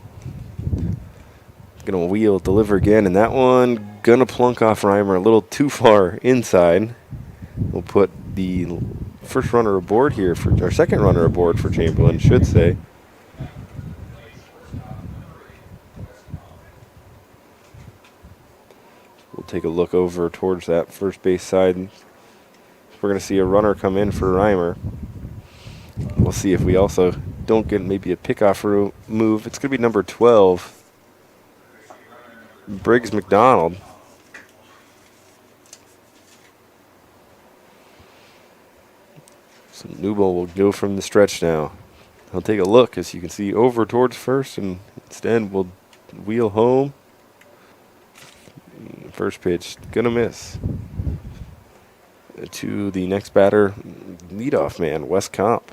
gonna wheel, deliver again, and that one gonna plunk off Reimer a little too far inside. We'll put the first runner aboard here for our second runner aboard for Chamberlain, should say. We'll take a look over towards that first base side. We're gonna see a runner come in for Reimer. We'll see if we also don't get maybe a pickoff move. It's going to be number 12, Briggs McDonald. So Newbo will go from the stretch now. He'll take a look, as you can see, over towards first, and instead we'll wheel home. First pitch, gonna miss. To the next batter, leadoff man, Wes Comp.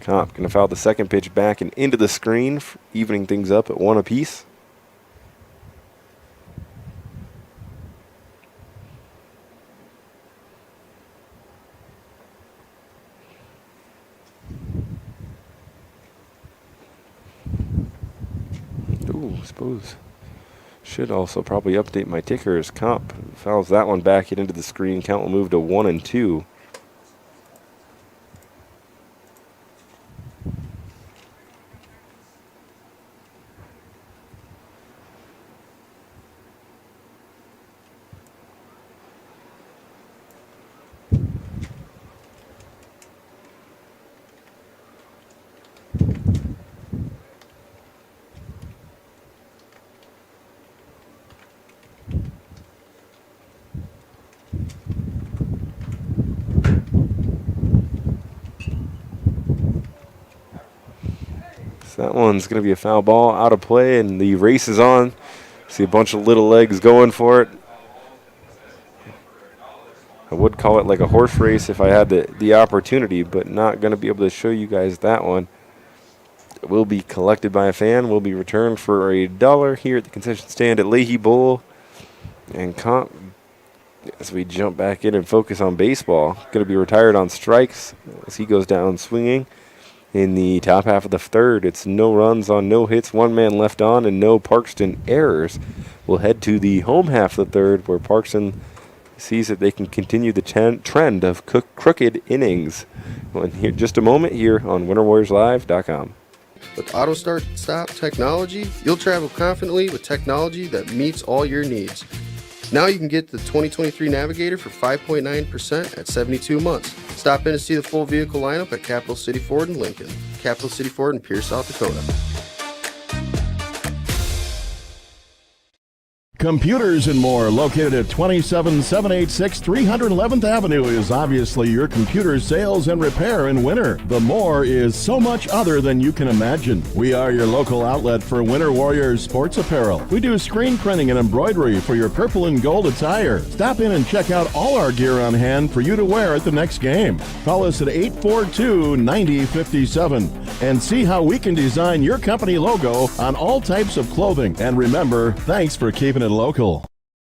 Comp going to foul the second pitch back and into the screen, evening things up at 1 apiece. Ooh, suppose should also probably update my ticker as Comp fouls that one back into the screen. Count will move to 1-2. That one's going to be a foul ball, out of play, and the race is on. See a bunch of little legs going for it. I would call it like a horse race if I had the opportunity, but not going to be able to show you guys that one. It will be collected by a fan, will be returned for $1 here at the concession stand at Leahy Bowl. And Comp, as we jump back in and focus on baseball, going to be retired on strikes as he goes down swinging. In the top half of the third, it's no runs on no hits, 1 man left on, and no Parkston errors. We'll head to the home half of the third, where Parkston sees that they can continue the trend of crooked innings. Well, in here, just a moment here on WinterWarriorsLive.com. With Auto Start Stop technology, you'll travel confidently with technology that meets all your needs. Now you can get the 2023 Navigator for 5.9% at 72 months. Stop in to see the full vehicle lineup at Capital City Ford in Lincoln, Capital City Ford in Pierce, South Dakota. Computers and More, located at 27786 311th Avenue, is obviously your computer sales and repair in winter. The More is so much other than you can imagine. We are your local outlet for Winter Warriors sports apparel. We do screen printing and embroidery for your purple and gold attire. Stop in and check out all our gear on hand for you to wear at the next game. Call us at 842-9057 and see how we can design your company logo on all types of clothing. And remember, thanks for keeping it local.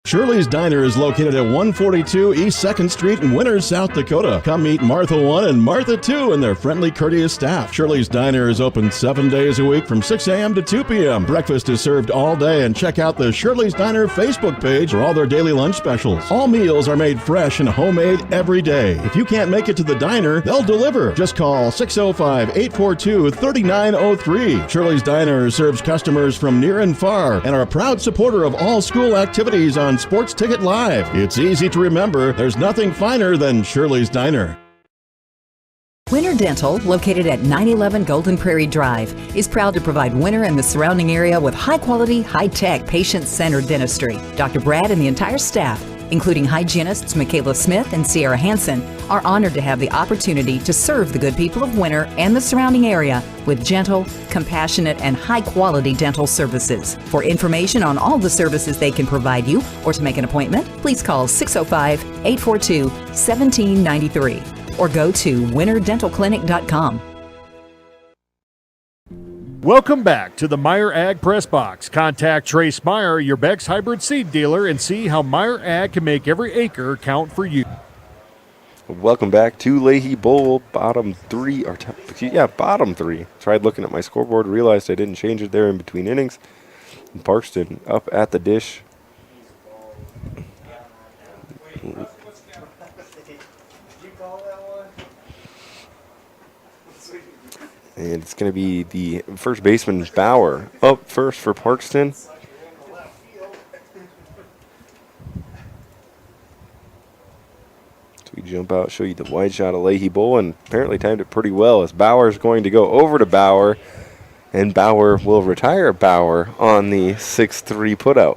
Shirley's Diner is located at 142 East 2nd Street in Winter, South Dakota. Come meet Martha 1 and Martha 2 and their friendly, courteous staff. Shirley's Diner is open 7 days a week from 6 a.m. to 2 p.m. Breakfast is served all day, and check out the Shirley's Diner Facebook page for all their daily lunch specials. All meals are made fresh and homemade every day. If you can't make it to the diner, they'll deliver. Just call 605-842-3903. Shirley's Diner serves customers from near and far and are a proud supporter of all school activities on Sports Ticket Live. It's easy to remember. There's nothing finer than Shirley's Diner. Winter Dental, located at 911 Golden Prairie Drive, is proud to provide Winter and the surrounding area with high-quality, high-tech, patient-centered dentistry. Dr. Brad and the entire staff, including hygienists Michaela Smith and Sierra Hansen, are honored to have the opportunity to serve the good people of Winter and the surrounding area with gentle, compassionate, and high-quality dental services. For information on all the services they can provide you or to make an appointment, please call 605-842-1793 or go to winterdentalclinic.com. Welcome back to the Meyer Ag Press Box. Contact Trace Meyer, your Beck's hybrid seed dealer, and see how Meyer Ag can make every acre count for you. Welcome back to Leahy Bowl, bottom three. Tried looking at my scoreboard, realized I didn't change it there in between innings. And Parkston up at the dish. And it's going to be the first baseman, Bauer, up first for Parkston. So we jump out, show you the wide shot of Leahy Bowl, and apparently timed it pretty well as Bauer's going to go over to Bauer, and Bauer will retire Bauer on the 6-3 putout.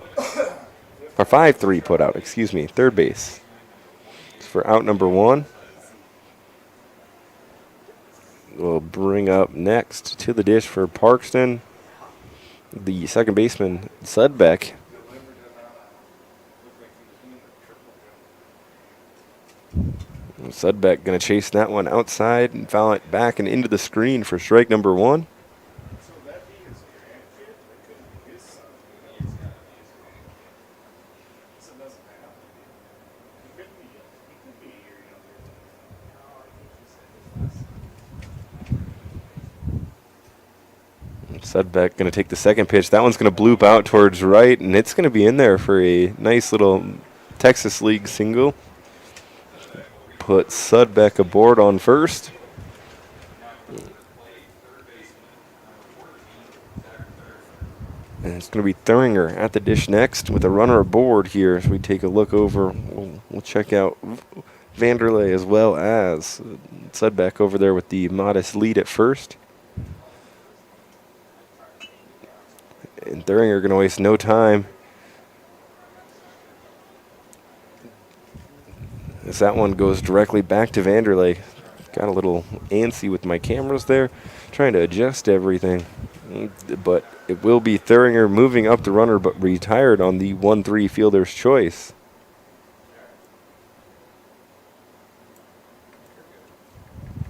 Or 5-3 putout, excuse me, third base. It's for out number one. We'll bring up next to the dish for Parkston, the second baseman, Sudbeck. Sudbeck going to chase that one outside and foul it back and into the screen for strike number one. Sudbeck going to take the second pitch. That one's going to bloop out towards right, and it's going to be in there for a nice little Texas League single. Put Sudbeck aboard on first. And it's going to be Thuringer at the dish next with a runner aboard here. As we take a look over, we'll check out Vanderlei as well as Sudbeck over there with the modest lead at first. And Thuringer going to waste no time. As that one goes directly back to Vanderlei. Got a little antsy with my cameras there, trying to adjust everything. But it will be Thuringer moving up the runner, but retired on the 1-3 fielder's choice.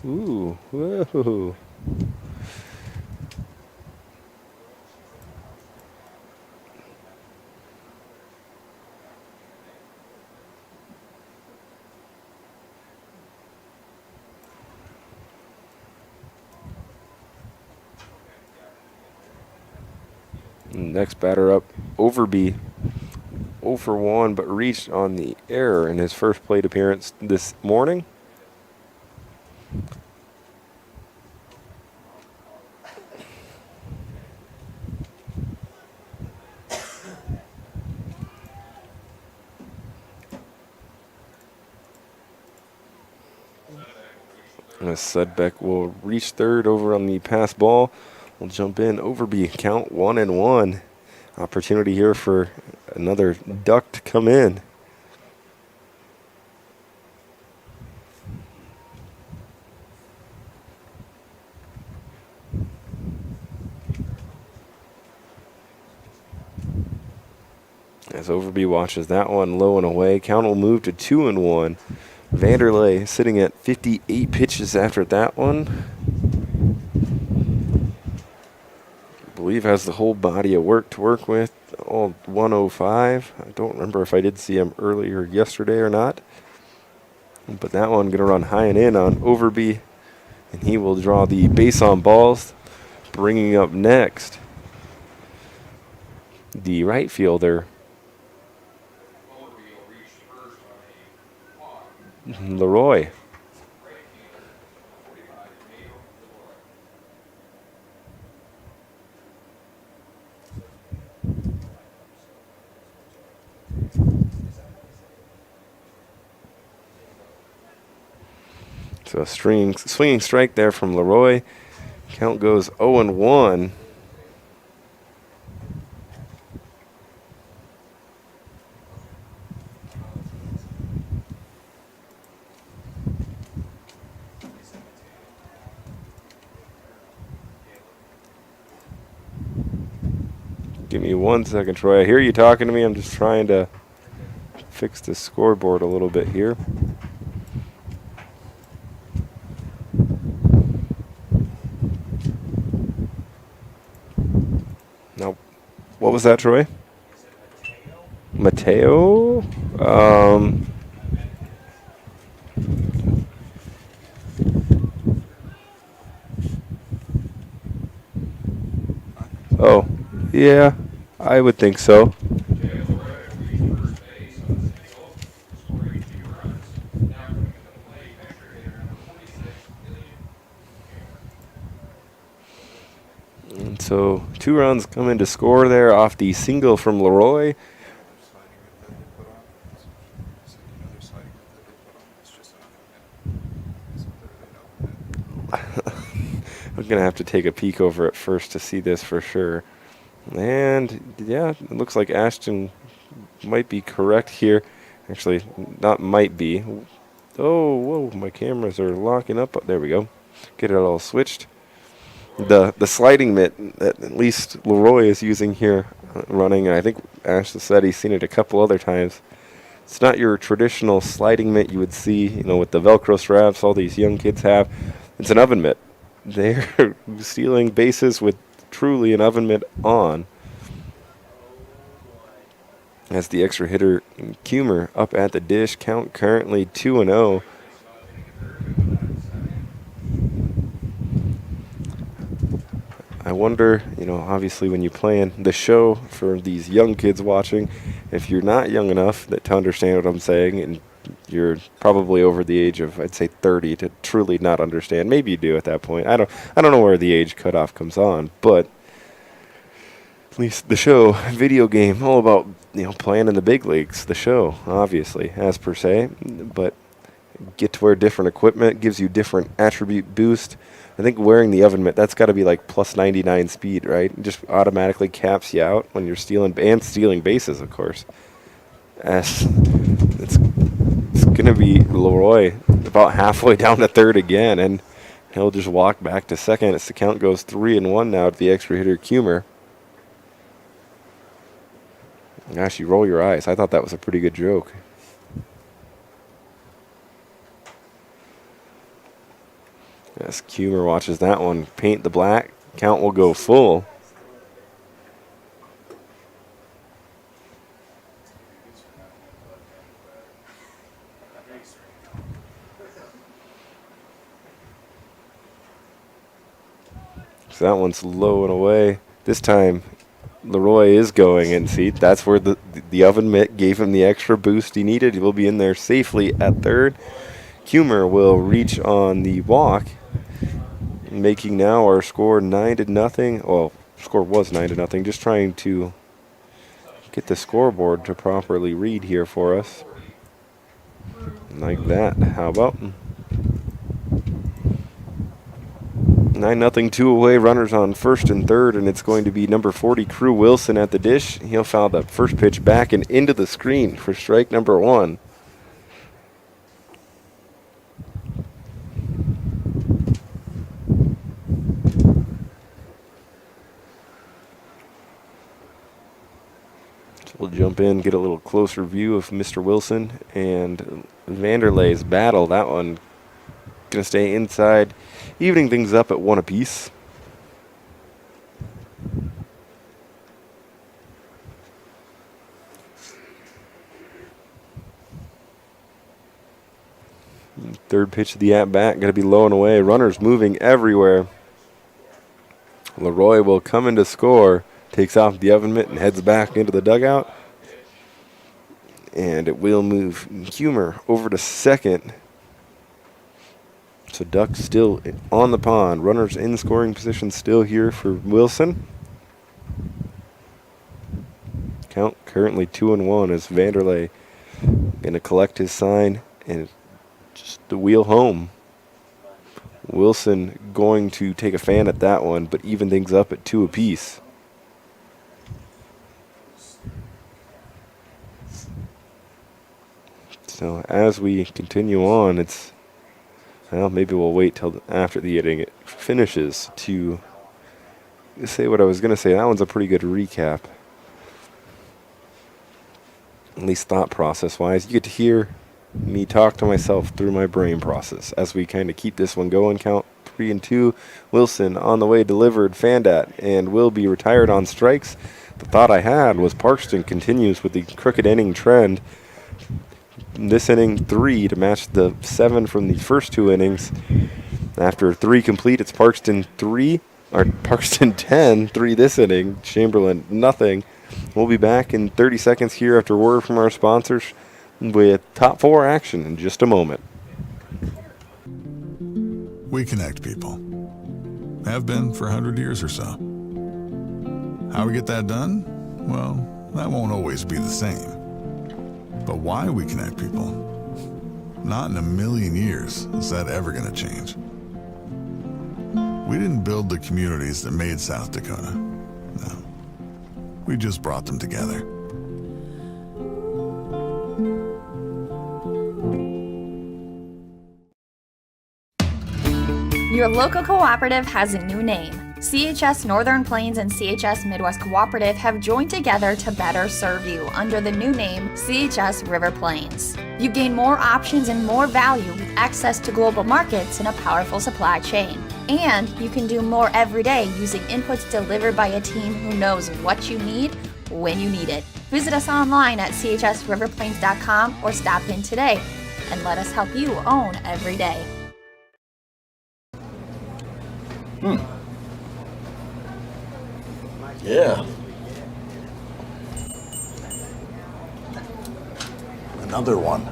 Ooh, whoa. Next batter up, Overby, 0 for 1, but reached on the error in his first plate appearance this morning. As Sudbeck will reach third over on the pass ball. We'll jump in. Overby, count 1-1. Opportunity here for another duck to come in. As Overby watches that one low and away, count will move to 2-1. Vanderlei sitting at 58 pitches after that one. I believe has the whole body of work to work with. All 105. I don't remember if I did see him earlier yesterday or not. But that one going to run high and in on Overby. And he will draw the base on balls. Bringing up next, the right fielder, Leroy. So a swinging strike there from Leroy. Count goes 0-1. Give me 1 second, Troy. I hear you talking to me. I'm just trying to fix the scoreboard a little bit here. Now, what was that, Troy? Mateo? Oh, yeah, I would think so. And so 2 runs come in to score there off the single from Leroy. I'm going to have to take a peek over it first to see this for sure. And, yeah, it looks like Ashton might be correct here. Actually, not might be. Oh, whoa, my cameras are locking up. There we go. Get it all switched. The sliding mitt that at least Leroy is using here running, and I think Ashton said he's seen it a couple other times. It's not your traditional sliding mitt you would see, you know, with the Velcro straps all these young kids have. It's an oven mitt. They're stealing bases with truly an oven mitt on. As the extra hitter, Kumer up at the dish, count currently 2-0. I wonder, you know, obviously when you plan the show for these young kids watching, if you're not young enough to understand what I'm saying, and you're probably over the age of, I'd say, 30 to truly not understand. Maybe you do at that point. I don't know where the age cutoff comes on, but at least the show, video game, all about, you know, playing in the big leagues. The show, obviously, as per se, but get to wear different equipment, gives you different attribute boost. I think wearing the oven mitt, that's got to be like plus 99 speed, right? It just automatically caps you out when you're stealing bases, of course. As it's going to be Leroy about halfway down to third again, and he'll just walk back to second as the count goes 3-1 now to the extra hitter Kumer. Gosh, you roll your eyes. I thought that was a pretty good joke. As Kumer watches that one paint the black, count will go full. So that one's low and away. This time, Leroy is going in. See, that's where the oven mitt gave him the extra boost he needed. He will be in there safely at third. Kumer will reach on the walk, making now our score 9-0. Well, score was 9-0. Just trying to get the scoreboard to properly read here for us. Like that. How about? 9-0, 2 away, runners on first and third, and it's going to be number 40, Crew Wilson at the dish. He'll foul the first pitch back and into the screen for strike number 1. So we'll jump in, get a little closer view of Mr. Wilson and Vanderlei's battle. That one going to stay inside, evening things up at 1 apiece. Third pitch of the at-bat, going to be low and away. Runners moving everywhere. Leroy will come in to score, takes off the oven mitt and heads back into the dugout. And it will move Humer over to second. So Duck still on the pond. Runners in scoring position still here for Wilson. Count currently 2-1 as Vanderlei going to collect his sign and just the wheel home. Wilson going to take a fan at that one, but even things up at 2 apiece. So as we continue on, it's, well, maybe we'll wait till after the inning it finishes to say what I was going to say. That one's a pretty good recap. At least thought process-wise. You get to hear me talk to myself through my brain process as we kind of keep this one going. Count 3-2. Wilson on the way delivered, Fandat, and will be retired on strikes. The thought I had was Parkston continues with the crooked inning trend. This inning 3 to match the 7 from the first 2 innings. After 3 complete, it's Parkston 10, 3 this inning. Chamberlain nothing. We'll be back in 30 seconds here after word from our sponsors with top 4 action in just a moment. We connect people. Have been for 100 years or so. How we get that done? Well, that won't always be the same. But why we connect people? Not in a million years is that ever going to change. We didn't build the communities that made South Dakota. No. We just brought them together. Your local cooperative has a new name. CHS Northern Plains and CHS Midwest Cooperative have joined together to better serve you under the new name CHS River Plains. You gain more options and more value with access to global markets and a powerful supply chain. And you can do more every day using inputs delivered by a team who knows what you need when you need it. Visit us online at chsriverplains.com or stop in today and let us help you own every day. Yeah. Another one.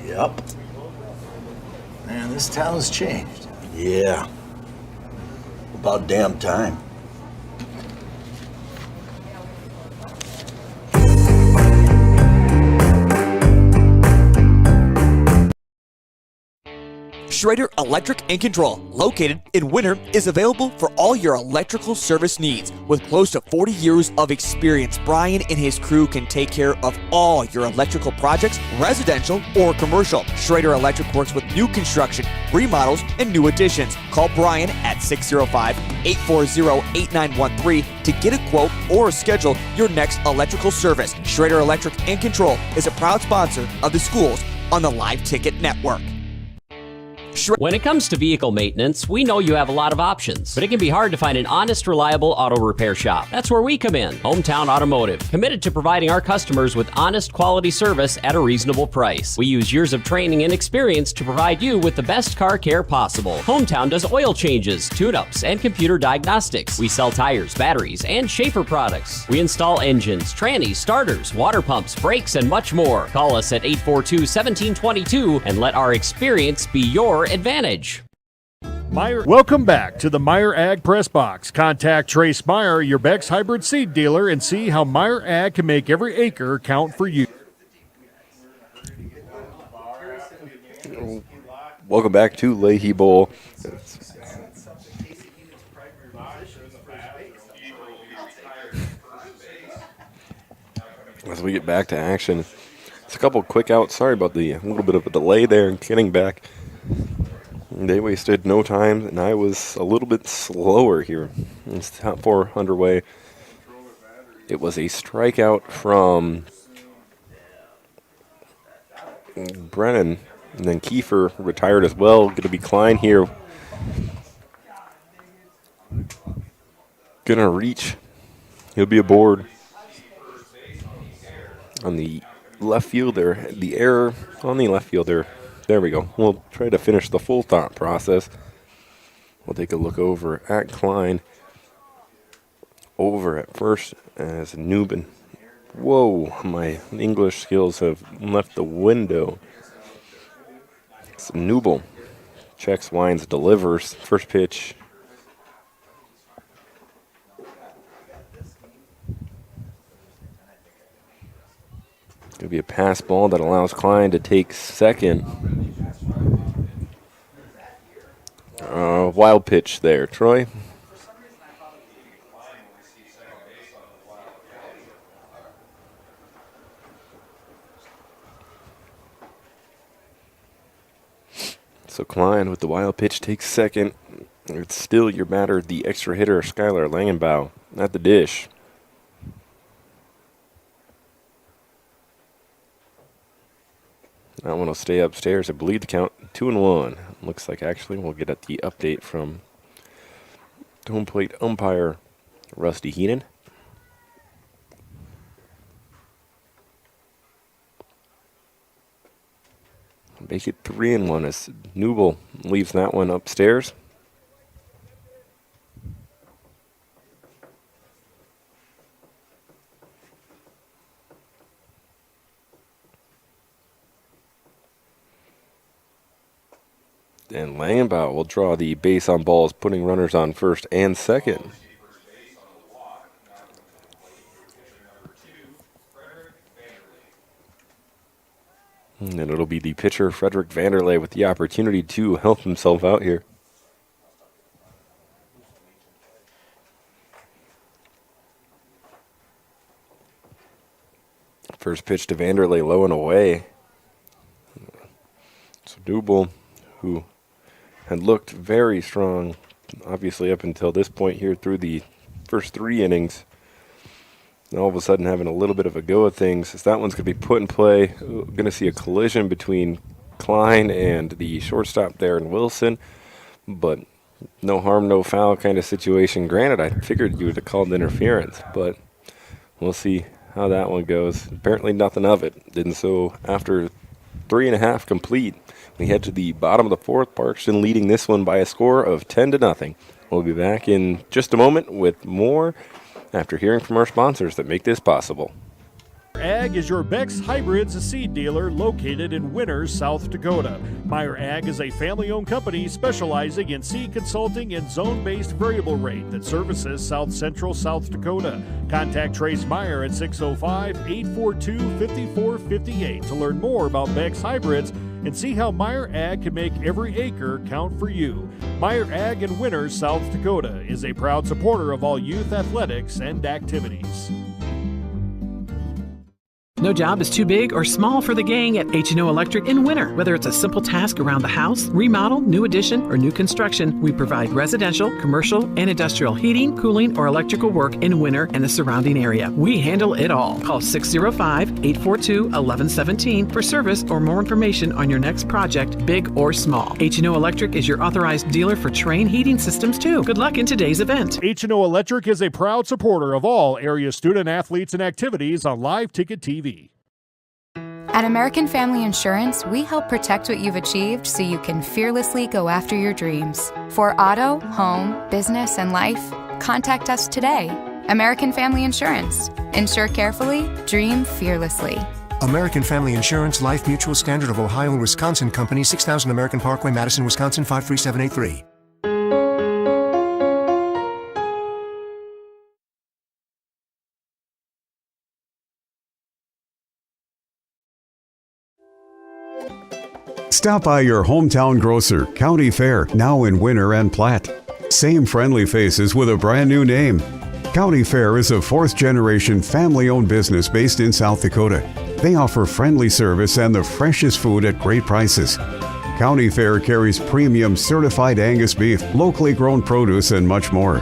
Yep. Man, this town's changed. Yeah. About damn time. Schrader Electric and Control, located in Winter, is available for all your electrical service needs. With close to 40 years of experience, Brian and his crew can take care of all your electrical projects, residential or commercial. Schrader Electric works with new construction, remodels, and new additions. Call Brian at 605-840-8913 to get a quote or schedule your next electrical service. Schrader Electric and Control is a proud sponsor of the schools on the Live Ticket Network. When it comes to vehicle maintenance, we know you have a lot of options, but it can be hard to find an honest, reliable auto repair shop. That's where we come in. Hometown Automotive, committed to providing our customers with honest, quality service at a reasonable price. We use years of training and experience to provide you with the best car care possible. Hometown does oil changes, tune-ups, and computer diagnostics. We sell tires, batteries, and Schaefer products. We install engines, trannies, starters, water pumps, brakes, and much more. Call us at 842-1722 and let our experience be your advantage. Welcome back to the Meyer Ag Press Box. Contact Trace Meyer, your Beck's hybrid seed dealer, and see how Meyer Ag can make every acre count for you. Welcome back to Leahy Bowl. As we get back to action, it's a couple quick outs. Sorry about a little bit of a delay there in getting back. They wasted no time, and I was a little bit slower here. It's top 4 underway. It was a strikeout from Brennan, and then Kiefer retired as well. Going to be Klein here. Going to reach. He'll be aboard. On the left fielder, the error on the left fielder. There we go. We'll try to finish the full thought process. We'll take a look over at Klein. Over at first as Newman. Whoa, my English skills have left the window. It's Newble. Checks, winds, delivers. First pitch. Going to be a pass ball that allows Klein to take second. Wild pitch there, Troy. So Klein with the wild pitch takes second. It's still your batter, the extra hitter, Skylar Langenbaugh, at the dish. That one will stay upstairs. I believe the count 2-1. Looks like actually we'll get at the update from home plate umpire Rusty Heenan. Make it 3-1 as Newble leaves that one upstairs. And Langenbaugh will draw the base on balls, putting runners on first and second. And it'll be the pitcher, Frederick Vanderlei, with the opportunity to help himself out here. First pitch to Vanderlei, low and away. So Newble, who had looked very strong, obviously up until this point here through the first 3 innings, and all of a sudden having a little bit of a go of things. As that one's going to be put in play, going to see a collision between Klein and the shortstop there in Wilson, but no harm, no foul kind of situation. Granted, I figured you would have called interference, but we'll see how that one goes. Apparently nothing of it. And so after 3.5 complete, we head to the bottom of the 4th. Parkston leading this one by a score of 10-0. We'll be back in just a moment with more after hearing from our sponsors that make this possible. Ag is your Beck's Hybrids seed dealer located in Winters, South Dakota. Meyer Ag is a family-owned company specializing in seed consulting and zone-based variable rate that services South Central South Dakota. Contact Trace Meyer at 605-842-5458 to learn more about Beck's Hybrids and see how Meyer Ag can make every acre count for you. Meyer Ag in Winters, South Dakota is a proud supporter of all youth athletics and activities. No job is too big or small for the gang at H&O Electric in Winter. Whether it's a simple task around the house, remodel, new addition, or new construction, we provide residential, commercial, and industrial heating, cooling, or electrical work in Winter and the surrounding area. We handle it all. Call 605-842-1117 for service or more information on your next project, big or small. H&O Electric is your authorized dealer for Train heating systems, too. Good luck in today's event. H&O Electric is a proud supporter of all area student athletes and activities on Live Ticket TV. At American Family Insurance, we help protect what you've achieved so you can fearlessly go after your dreams. For auto, home, business, and life, contact us today. American Family Insurance. Insure carefully, dream fearlessly. American Family Insurance, Life Mutual, Standard of Ohio and Wisconsin Company, 6000 American Parkway, Madison, Wisconsin, 53783. Stop by your hometown grocer, County Fair, now in Winter and Platte. Same friendly faces with a brand new name. County Fair is a fourth-generation family-owned business based in South Dakota. They offer friendly service and the freshest food at great prices. County Fair carries premium certified Angus beef, locally grown produce, and much more.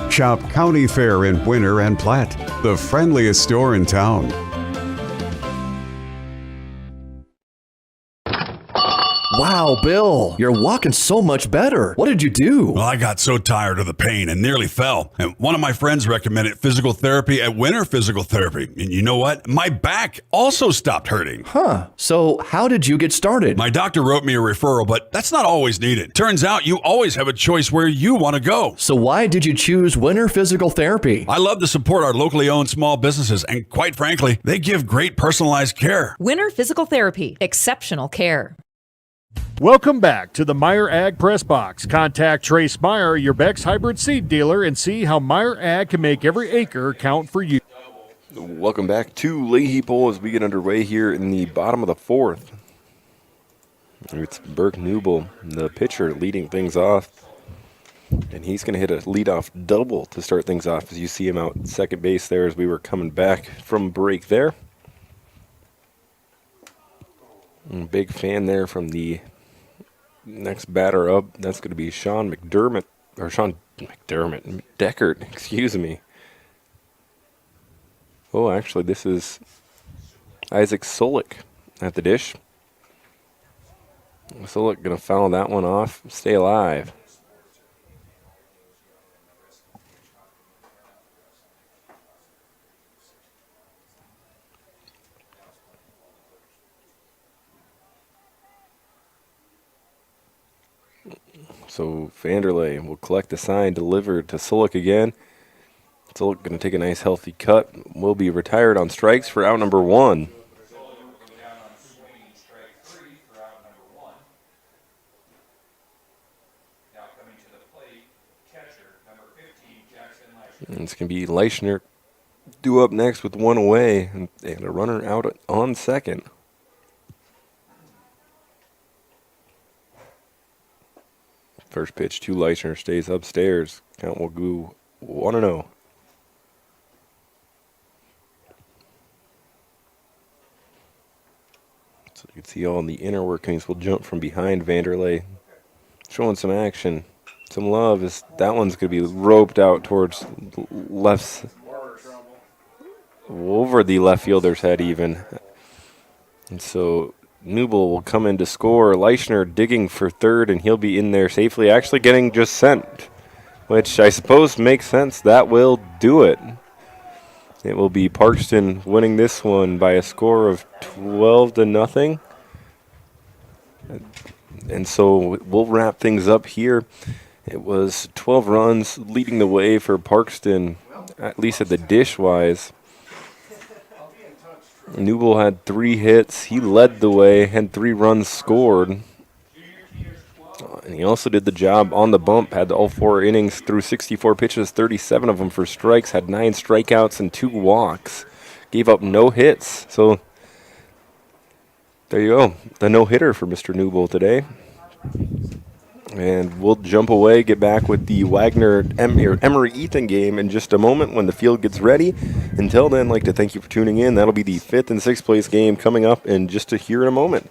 Shop County Fair in Winter and Platte, the friendliest store in town. Wow, Bill, you're walking so much better. What did you do? Well, I got so tired of the pain and nearly fell. And one of my friends recommended physical therapy at Winter Physical Therapy. And you know what? My back also stopped hurting. Huh. So how did you get started? My doctor wrote me a referral, but that's not always needed. Turns out you always have a choice where you want to go. So why did you choose Winter Physical Therapy? I love to support our locally owned small businesses. And quite frankly, they give great personalized care. Winter Physical Therapy. Exceptional care. Welcome back to the Meyer Ag Press Box. Contact Trace Meyer, your Beck's hybrid seed dealer, and see how Meyer Ag can make every acre count for you. Welcome back to Leahy Bowl as we get underway here in the bottom of the fourth. It's Burke Newble, the pitcher, leading things off. And he's going to hit a leadoff double to start things off as you see him out at second base there as we were coming back from break there. And big fan there from the next batter up. That's going to be Sean Deckert, excuse me. Oh, actually, this is Isaac Solik at the dish. Solik going to foul that one off, stay alive. So Vanderlei will collect the sign, delivered to Solik again. Solik going to take a nice healthy cut. Will be retired on strikes for out number one. And it's going to be Leichner due up next with one away and a runner out on second. First pitch to Leichner, stays upstairs. Count will go 1-0. So you can see all in the inner workings. We'll jump from behind Vanderlei. Showing some action. Some love as that one's going to be roped out towards left. Over the left fielder's head even. And so Newble will come in to score. Leichner digging for third, and he'll be in there safely, actually getting just sent, which I suppose makes sense. That will do it. It will be Parkston winning this one by a score of 12-0. And so we'll wrap things up here. It was 12 runs leading the way for Parkston, at least at the dish-wise. Newble had 3 hits. He led the way, had 3 runs scored. And he also did the job on the bump, had all 4 innings through 64 pitches, 37 of them for strikes, had 9 strikeouts and 2 walks. Gave up no hits. So there you go, the no-hitter for Mr. Newble today. And we'll jump away, get back with the Wagner-Emery-Ethan game in just a moment when the field gets ready. Until then, I'd like to thank you for tuning in. That'll be the 5th and 6th place game coming up in just here in a moment.